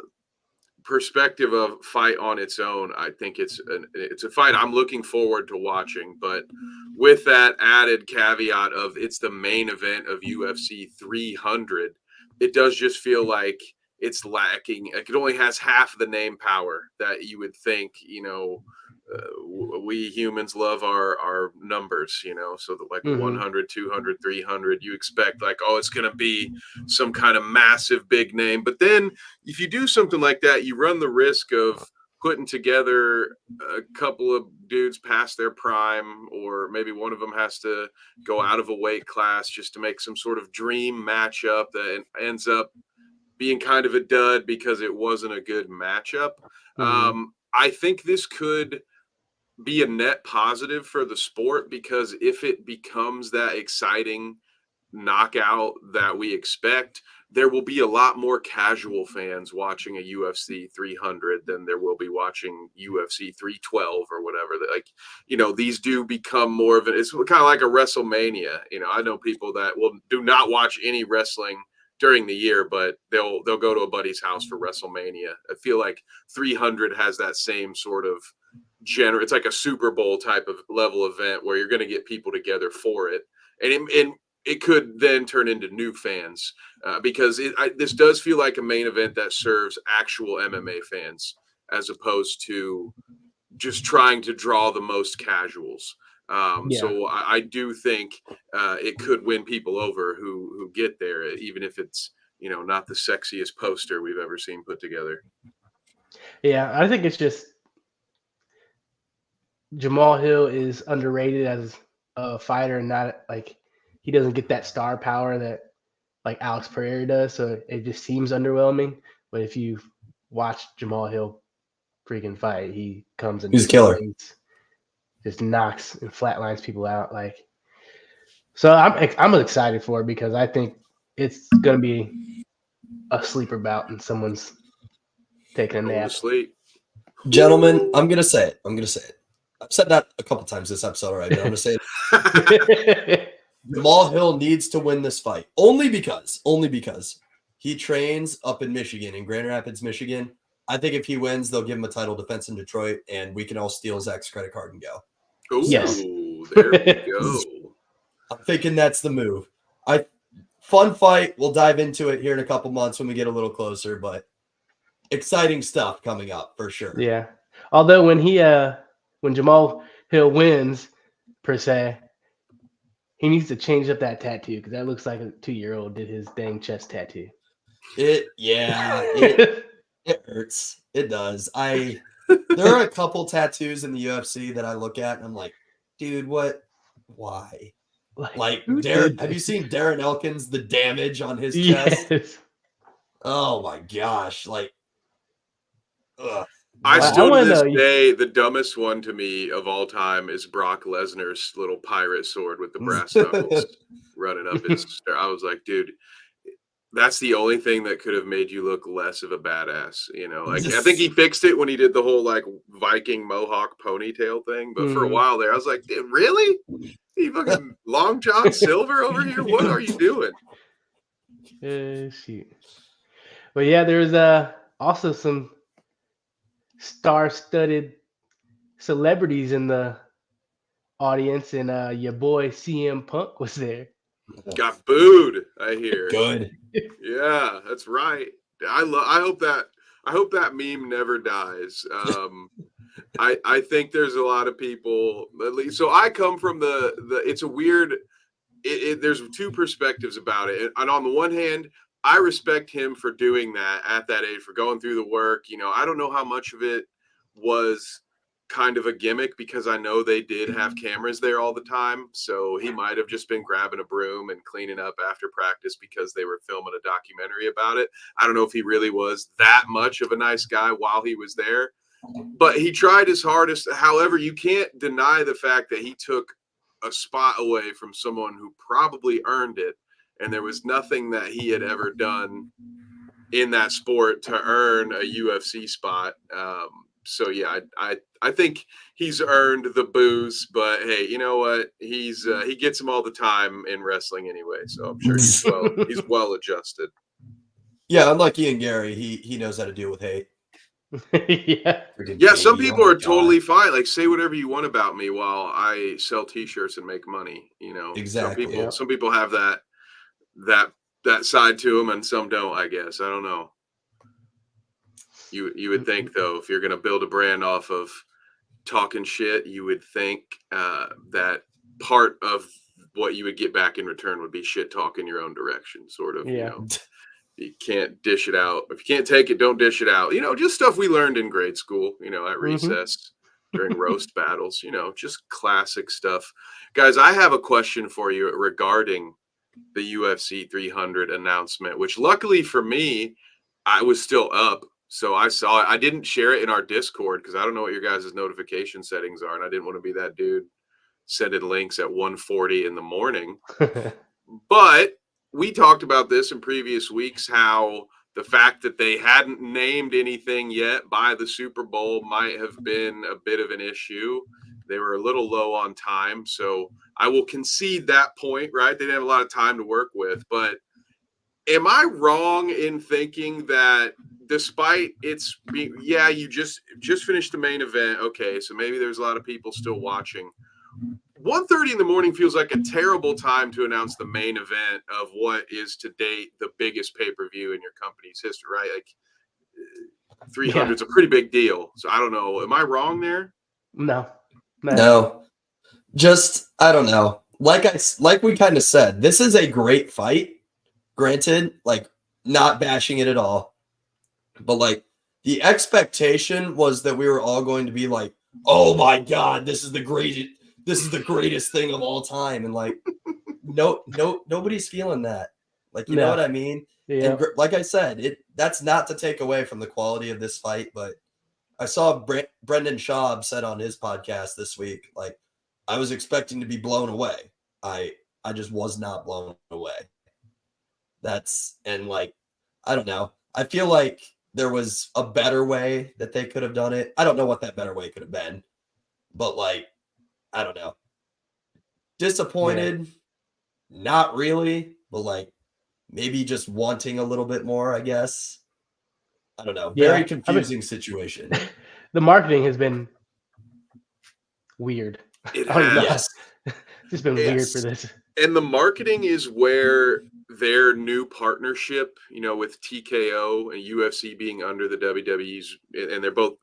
perspective of fight on its own, I think it's a fight I'm looking forward to watching. But with that added caveat of it's the main event of UFC 300, it does just feel like it's lacking. Like it only has half the name power that you would think. You know, we humans love our numbers, you know, so that like 100, 200, 300, you expect like, oh, it's going to be some kind of massive big name. But then if you do something like that, you run the risk of putting together a couple of dudes past their prime, or maybe one of them has to go out of a weight class just to make some sort of dream matchup that ends up being kind of a dud because it wasn't a good matchup. I think this could be a net positive for the sport, because if it becomes that exciting knockout that we expect, there will be a lot more casual fans watching a UFC 300 than there will be watching UFC 312 or whatever. Like, these do become more of it's kind of like a WrestleMania. I know people that do not watch any wrestling during the year, but they'll go to a buddy's house for WrestleMania. I feel like 300 has that same sort of it's like a Super Bowl type of level event where you're going to get people together for it. And it could then turn into new fans, because this does feel like a main event that serves actual MMA fans, as opposed to just trying to draw the most casuals. So I do think it could win people over who get there, even if it's not the sexiest poster we've ever seen put together. Yeah, I think it's just Jamal Hill is underrated as a fighter, and not like he doesn't get that star power that like Alex Pereira does. So it just seems underwhelming. But if you watch Jamal Hill freaking fight, he comes and He's a killer. Just knocks and flatlines people out. Like, so I'm excited for it, because I think it's gonna be a sleeper bout and someone's taking a nap. Sleep. Gentlemen, I'm gonna say it. I've said that a couple times this episode already, but I'm gonna say it. Jamal Hill needs to win this fight only because he trains up in Michigan, in Grand Rapids, Michigan. I think if he wins, they'll give him a title defense in Detroit, and we can all steal Zach's credit card and go. Ooh, yes, there we go. I'm thinking that's the move. Fun fight. We'll dive into it here in a couple months when we get a little closer, but exciting stuff coming up for sure. Yeah. Although when Jamal Hill wins, per se, he needs to change up that tattoo, because that looks like a 2-year-old did his dang chest tattoo. It hurts. It does. There are a couple tattoos in the UFC that I look at and I'm like, dude, what? Why? Like have you seen Darren Elkins, the damage on his chest? Yes. Oh my gosh. Like, ugh. I still to this day, the dumbest one to me of all time is Brock Lesnar's little pirate sword with the brass knuckles running up his. I was like, dude, that's the only thing that could have made you look less of a badass. Like, I think he fixed it when he did the whole like Viking Mohawk ponytail thing. But for a while there, I was like, dude, really? You fucking Long John Silver over here? What are you doing? Shoot. But yeah, there's also some star-studded celebrities in the audience, and your boy CM Punk was there. Got booed, I hear. Good. Yeah, that's right. I hope that meme never dies. I think there's a lot of people, at least. So I come from the it's a weird. There's two perspectives about it, and on the one hand, I respect him for doing that at that age, for going through the work. I don't know how much of it was kind of a gimmick, because I know they did have cameras there all the time. So he might have just been grabbing a broom and cleaning up after practice because they were filming a documentary about it. I don't know if he really was that much of a nice guy while he was there, but he tried his hardest. However, you can't deny the fact that he took a spot away from someone who probably earned it. And there was nothing that he had ever done in that sport to earn a UFC spot. So yeah, I think he's earned the boos, but hey, you know what? He gets them all the time in wrestling anyway. So I'm sure he's well adjusted. Yeah, unlike Ian Gary, he knows how to deal with hate. Yeah, some people are totally fine. Like, say whatever you want about me while I sell T-shirts and make money. Exactly. Some people have that side to them, and some don't. I guess I don't know. You would think, though, if you're going to build a brand off of talking shit, you would think that part of what you would get back in return would be shit talk in your own direction, sort of. Yeah. You can't dish it out. If you can't take it, don't dish it out. Just stuff we learned in grade school, at recess during roast battles, just classic stuff. Guys, I have a question for you regarding the UFC 300 announcement, which luckily for me, I was still up So I saw it. I didn't share it in our Discord because I don't know what your guys' notification settings are, and I didn't want to be that dude sending links at 1:40 in the morning. But we talked about this in previous weeks, how the fact that they hadn't named anything yet by the Super Bowl might have been a bit of an issue. They were a little low on time, so I will concede that point, right? They didn't have a lot of time to work with, but am I wrong in thinking that despite it's being, yeah, you just finished the main event, okay, so maybe there's a lot of people still watching. 1:30 in the morning feels like a terrible time to announce the main event of what is to date the biggest pay-per-view in your company's history, right? Like 300 is a pretty big deal. So I don't know. Am I wrong there? No. Just, I don't know. Like we kind of said, this is a great fight. Granted, like, not bashing it at all. But like, the expectation was that we were all going to be like, oh my God, this is the greatest thing of all time. And like, nobody's feeling that. Like, you know what I mean? Yeah. And like I said, that's not to take away from the quality of this fight, but I saw Brendan Schaub said on his podcast this week, like, I was expecting to be blown away. I just was not blown away. And like, I don't know. I feel like there was a better way that they could have done it. I don't know what that better way could have been, but like, I don't know. Disappointed, not really, but like maybe just wanting a little bit more, I guess. I don't know. Very confusing situation. The marketing has been weird. It has. Yes. It's just been weird for this. And the marketing is where their new partnership, with TKO and UFC being under the WWE's, and they're both,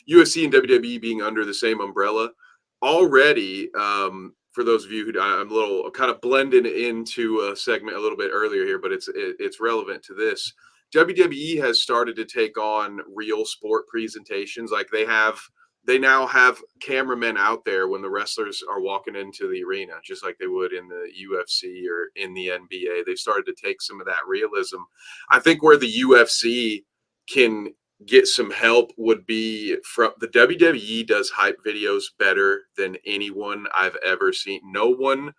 UFC and WWE being under the same umbrella already. For those of you who, I'm a little kind of blending into a segment a little bit earlier here, but it's relevant to this. WWE has started to take on real sport presentations. Like they now have cameramen out there when the wrestlers are walking into the arena, just like they would in the UFC or in the NBA. They've started to take some of that realism. I think where the UFC can get some help would be from the WWE does hype videos better than anyone I've ever seen. No one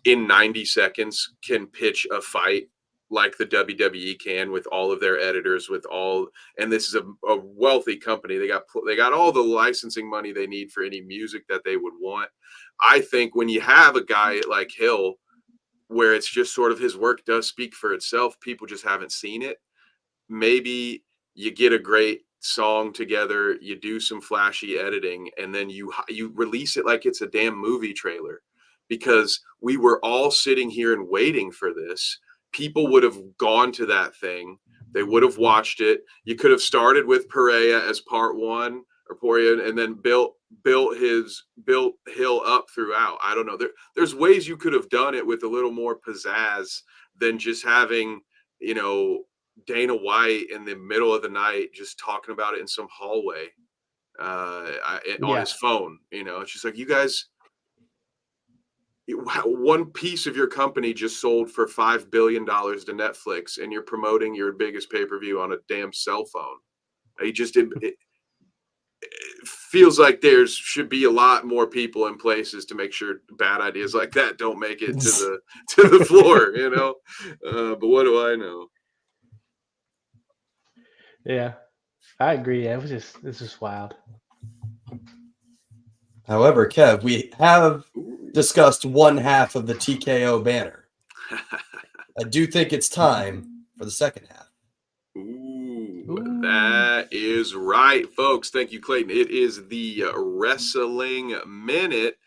in 90 seconds can pitch a fight like the WWE can with all of their editors, and this is a wealthy company. They got all the licensing money they need for any music that they would want. I think when you have a guy like Hill, where it's just sort of his work does speak for itself, people just haven't seen it. Maybe you get a great song together, you do some flashy editing, and then you release it like it's a damn movie trailer, because we were all sitting here and waiting for this. People would have gone to that thing. They would have watched it. You could have started with Pereira as part one, or Poirier, and then built Hill up throughout. I don't know. There's ways you could have done it with a little more pizzazz than just having, Dana White in the middle of the night just talking about it in some hallway on his phone. It's just like, you guys, one piece of your company just sold for $5 billion to Netflix, and you're promoting your biggest pay-per-view on a damn cell phone. It feels like there should be a lot more people in places to make sure bad ideas like that don't make it to the floor, but what do I know? Yeah, I agree. Yeah, it's just wild. However, Kev, we have discussed one half of the TKO banner. I do think it's time for the second half. Ooh, that is right, folks. Thank you, Clayton. It is the Wrestling Minute,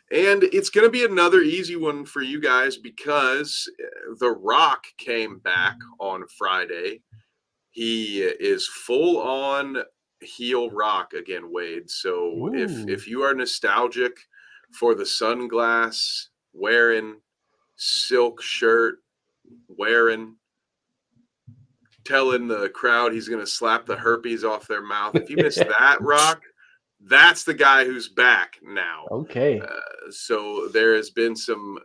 and it's going to be another easy one for you guys because The Rock came back on Friday. He is full on heel Rock again, Wade. So if you are nostalgic for the sunglass wearing, silk shirt wearing, telling the crowd he's going to slap the herpes off their mouth, if you missed that Rock, that's the guy who's back now. Okay. So there has been some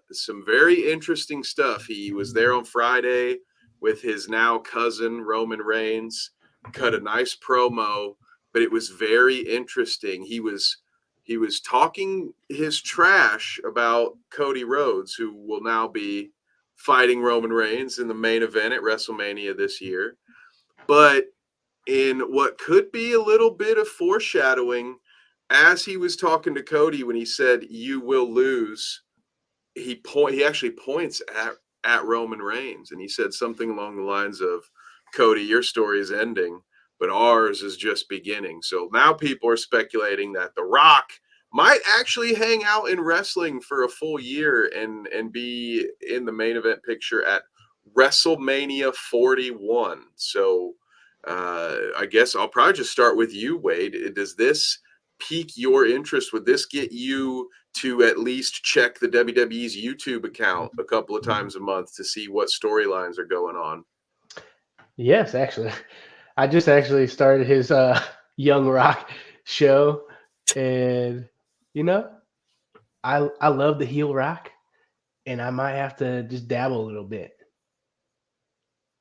very interesting stuff. He was there on Friday with his now cousin Roman Reigns. cut a nice promo, but it was very interesting. He was talking his trash about Cody Rhodes, who will now be fighting Roman Reigns in the main event at WrestleMania this year. But in what could be a little bit of foreshadowing, as he was talking to Cody when he said, "You will lose," he actually points at Roman Reigns, and he said something along the lines of, "Cody, your story is ending, but ours is just beginning." So now people are speculating that The Rock might actually hang out in wrestling for a full year and be in the main event picture at WrestleMania 41. So I guess I'll probably just start with you, Wade. Does this pique your interest? Would this get you to at least check the WWE's YouTube account a couple of times a month to see what storylines are going on? Yes, actually. I just actually started his Young Rock show, and you know, I love the heel Rock, and I might have to just dabble a little bit.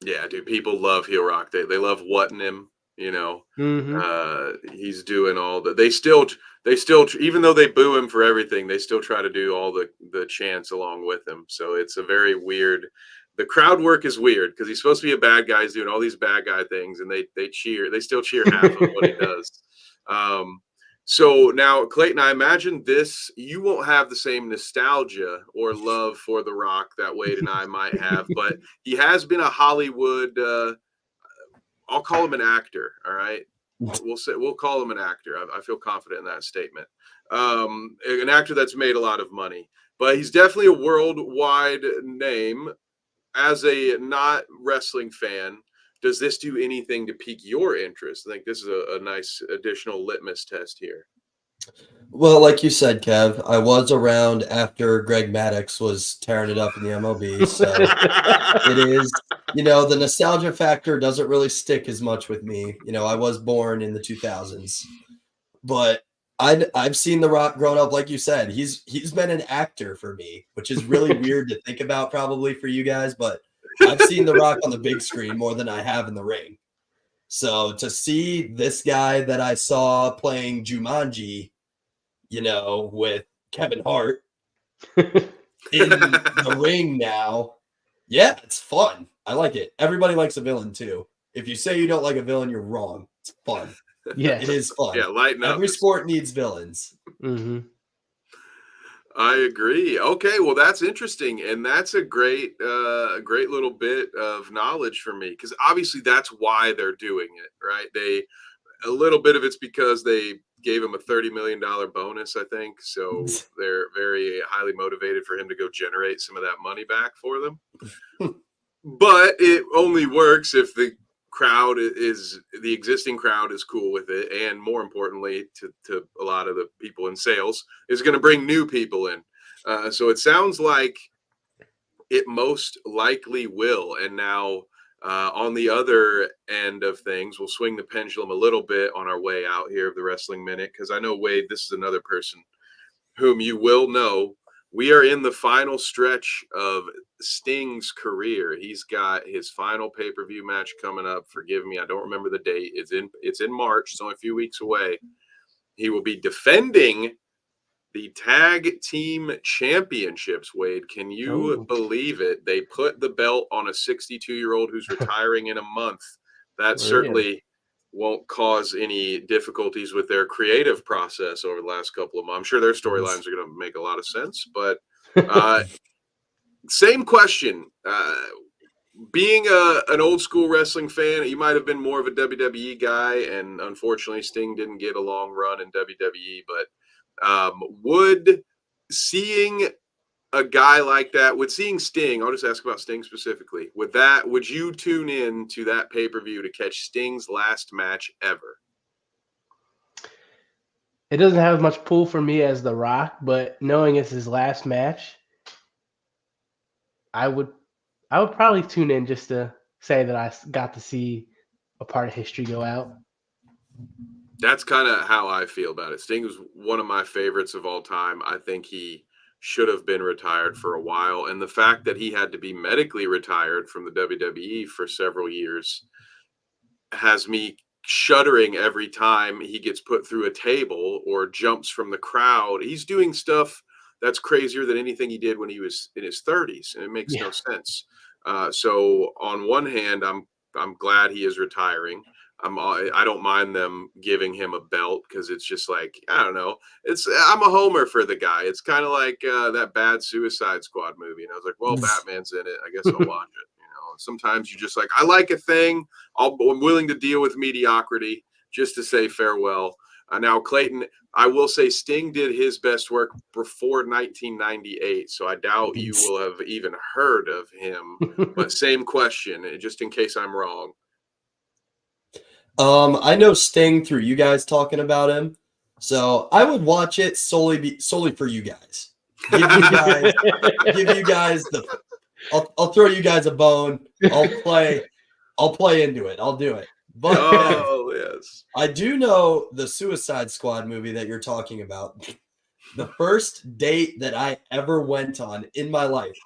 Yeah, dude, people love heel Rock. They love whatting him. You know, Mm-hmm. he's doing all the. They still even though they boo him for everything, they still try to do all the chants along with him. So it's a very weird. The crowd work is weird because he's supposed to be a bad guy. He's doing all these bad guy things, and they cheer. They still cheer half of what he does. So now, Clayton, I imagine you won't have the same nostalgia or love for The Rock that Wade and I might have, but he has been a Hollywood. I'll call him an actor. All right, we'll call him an actor. I feel confident in that statement. An actor that's made a lot of money, but he's definitely a worldwide name. As a not wrestling fan, does this do anything to pique your interest? I think this is a nice additional litmus test here. Well, like you said, Kev, I was around after Greg Maddox was tearing it up in the MLB, so it is, the nostalgia factor doesn't really stick as much with me. I was born in the 2000s, but I've seen The Rock growing up, like you said. He's been an actor for me, which is really weird to think about probably for you guys, but I've seen The Rock on the big screen more than I have in the ring. So to see this guy that I saw playing Jumanji, with Kevin Hart in the ring now, yeah, it's fun. I like it. Everybody likes a villain too. If you say you don't like a villain, you're wrong. It's fun. Yes. It is fun. Yeah, lighten up. Every sport needs villains. Mm-hmm. I agree. Okay, well, that's interesting, and that's a great little bit of knowledge for me because obviously that's why they're doing it, right? A little bit of it's because they gave him a $30 million bonus, I think, so they're very highly motivated for him to go generate some of that money back for them. But it only works if the existing crowd is cool with it, and more importantly to a lot of the people in sales is going to bring new people in. So it sounds like it most likely will. And now on the other end of things, we'll swing the pendulum a little bit on our way out here of the Wrestling Minute, because I know, Wade, this is another person whom you will know. We are in the final stretch of Sting's career. He's got his final pay-per-view match coming up. Forgive me, I don't remember the date. It's in March, so a few weeks away. He will be defending the tag team championships. Wade, can you believe it? They put the belt on a 62-year-old who's retiring in a month. That certainly won't cause any difficulties with their creative process over the last couple of months. I'm sure their storylines are going to make a lot of sense, but same question. Being an old school wrestling fan, you might have been more of a WWE guy, and unfortunately Sting didn't get a long run in WWE, but would seeing a guy like that, with seeing Sting, I'll just ask about Sting specifically, would you tune in to that pay-per-view to catch Sting's last match ever? It doesn't have as much pull for me as The Rock, but knowing it's his last match, I would probably tune in just to say that I got to see a part of history go out. That's kind of how I feel about it. Sting was one of my favorites of all time. I think he should have been retired for a while. And the fact that he had to be medically retired from the WWE for several years has me shuddering every time he gets put through a table or jumps from the crowd. He's doing stuff that's crazier than anything he did when he was in his 30s, and it makes no sense. So on one hand, I'm glad he is retiring. I don't mind them giving him a belt because it's just like, I don't know. I'm a homer for the guy. It's kind of like that bad Suicide Squad movie, and I was like, well, Batman's in it. I guess I'll watch it. Sometimes you just like, I like a thing. I'm willing to deal with mediocrity just to say farewell. Now, Clayton, I will say Sting did his best work before 1998, so I doubt you will have even heard of him. But same question, just in case I'm wrong. I know Sting through you guys talking about him, so I would watch it solely for you guys. Give you guys the. I'll throw you guys a bone. I'll play into it. I'll do it. But yes, I do know the Suicide Squad movie that you're talking about. The first date that I ever went on in my life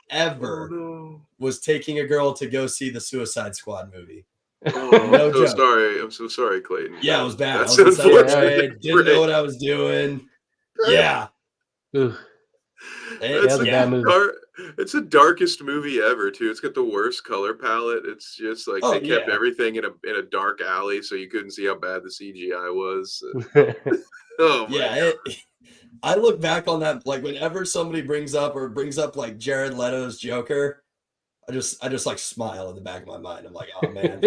was taking a girl to go see the Suicide Squad movie. I'm so sorry. I'm so sorry, Clayton. Yeah, it was bad. That's I was unfortunate. didn't know what I was doing. Yeah. That's a bad movie. It's the darkest movie ever, too. It's got the worst color palette. It's just like they kept everything in a dark alley, so you couldn't see how bad the CGI was. Oh my God. I look back on that, like whenever somebody brings up like Jared Leto's Joker, I just like smile in the back of my mind. I'm like, oh man.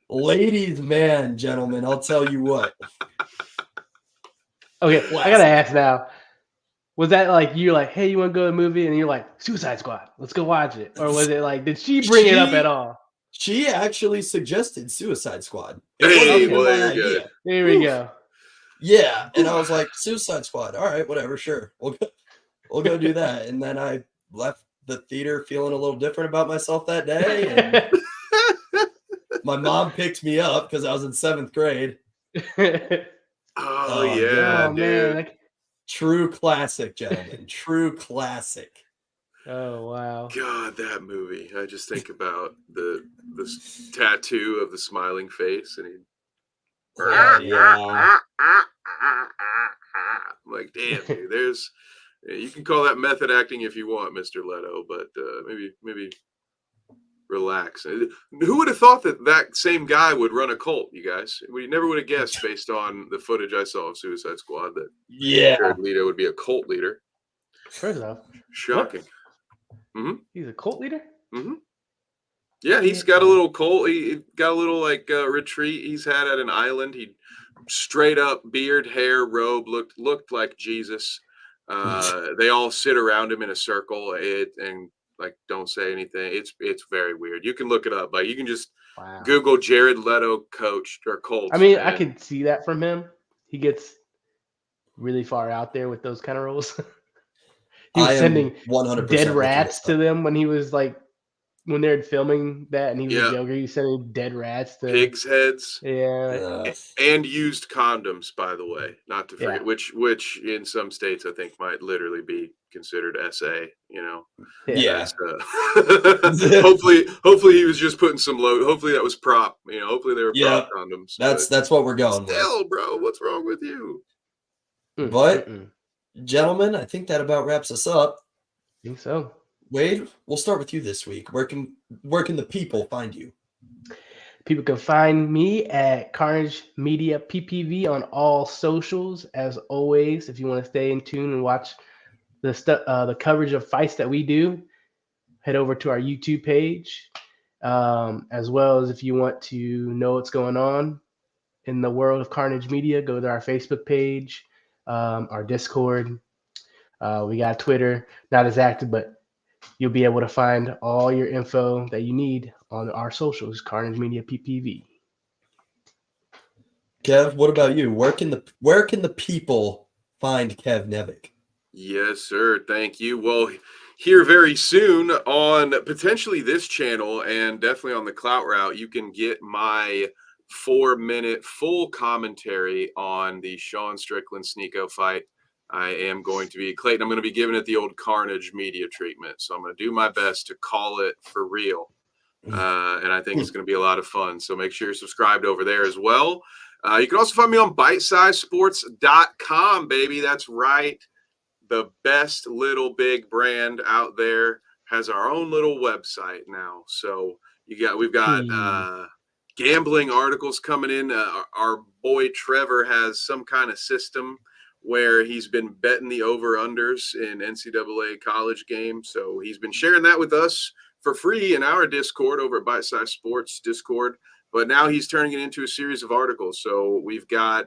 Ladies, man, gentlemen, I'll tell you what. Okay, I gotta ask now. Was that like you're like, hey, you want to go to a movie, and you're like, Suicide Squad, let's go watch it, or was it like, did she bring it up at all? She actually suggested Suicide Squad. Hey, well, there you go. There we go. Yeah, and I was like, Suicide Squad. All right, whatever, sure, we'll go do that. And then I left the theater feeling a little different about myself that day. And my mom picked me up because I was in 7th grade. Oh yeah, dude. Man. True classic, gentlemen. True classic. Oh wow. God, that movie. I just think about the tattoo of the smiling face, and I'm like, damn, dude. You can call that method acting if you want, Mr. Leto, but maybe relax. Who would have thought that same guy would run a cult, you guys? We never would have guessed based on the footage I saw of Suicide Squad that Jared Leto would be a cult leader. First off, shocking. Mm-hmm. He's a cult leader? Mm-hmm. Yeah, he's got a little cult. He got a little retreat he's had at an island. He straight up beard, hair, robe, looked like Jesus. They all sit around him in a circle and like don't say anything. It's very weird. You can look it up. Like you can just Google Jared Leto coach or cult. I mean, I could see that from him. He gets really far out there with those kind of roles. He was sending 100% dead rats to them when he was like when they're filming that, and he was younger. He was sending dead rats to pigs' heads. Yeah, and used condoms, by the way, not to forget, which in some states I think might literally be considered SA. You know, hopefully he was just putting some load. Hopefully that was prop. You know, hopefully they were prop condoms. That's what we're going with. Still, bro, what's wrong with you? But. Gentlemen, I think that about wraps us up. I think so. Wade, we'll start with you this week. Where can the people find you? People can find me at Carnage Media PPV on all socials. As always, if you want to stay in tune and watch the coverage of fights that we do, head over to our YouTube page. As well as if you want to know what's going on in the world of Carnage Media, go to our Facebook page. Our Discord, we got Twitter, not as active, but you'll be able to find all your info that you need on our socials, Carnage Media PPV. Kev, what about you? Where can the people find Kev Nevick? Yes, sir. Thank you. Well, here very soon on potentially this channel and definitely on the Clout Route, you can get my 4-minute full commentary on the Sean Strickland Sneeko fight. I am going to be Clayton. I'm going to be giving it the old Carnage Media treatment. So I'm going to do my best to call it for real. And I think it's going to be a lot of fun. So make sure you're subscribed over there as well. You can also find me on bitesizesports.com, baby. That's right. The best little big brand out there has our own little website now. So we've got gambling articles coming in. Our boy Trevor has some kind of system where he's been betting the over-unders in NCAA college games. So he's been sharing that with us for free in our Discord over at Bite Size Sports Discord. But now he's turning it into a series of articles. So we've got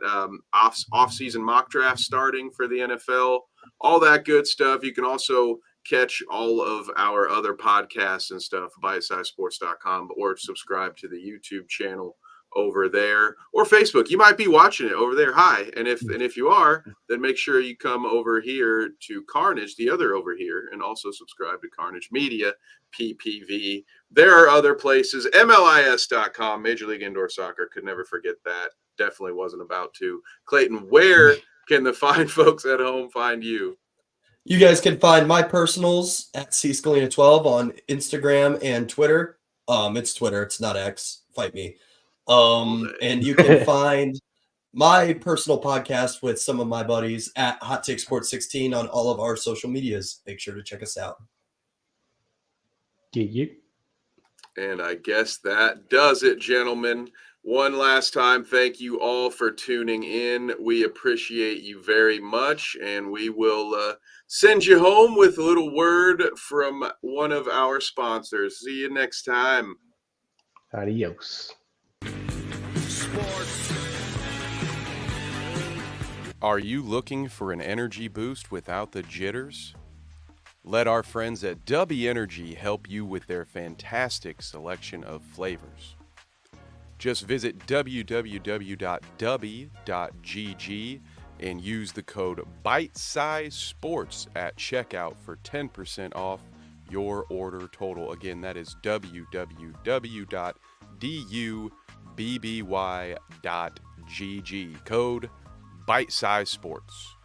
off-season mock drafts starting for the NFL, all that good stuff. You can also catch all of our other podcasts and stuff, bitesizesports.com, or subscribe to the YouTube channel over there, or Facebook. You might be watching it over there. Hi. And if you are, then make sure you come over here to Carnage, the other over here, and also subscribe to Carnage Media, PPV. There are other places, MLIS.com, Major League Indoor Soccer. Could never forget that. Definitely wasn't about to. Clayton, where can the fine folks at home find you? You guys can find my personals at cscalina12 on Instagram and Twitter. It's Twitter. It's not X. Fight me. And you can find my personal podcast with some of my buddies at Hot Take Sports 16 on all of our social medias. Make sure to check us out. Get you. And I guess that does it, gentlemen. One last time, thank you all for tuning in. We appreciate you very much, and we will send you home with a little word from one of our sponsors. See you next time. Adios. Sports. Are you looking for an energy boost without the jitters? Let our friends at Dubby Energy help you with their fantastic selection of flavors. Just visit www.dubby.gg and use the code BITESIZESPORTS at checkout for 10% off your order total. Again, that is www.dubby.gg. Code BITESIZESPORTS.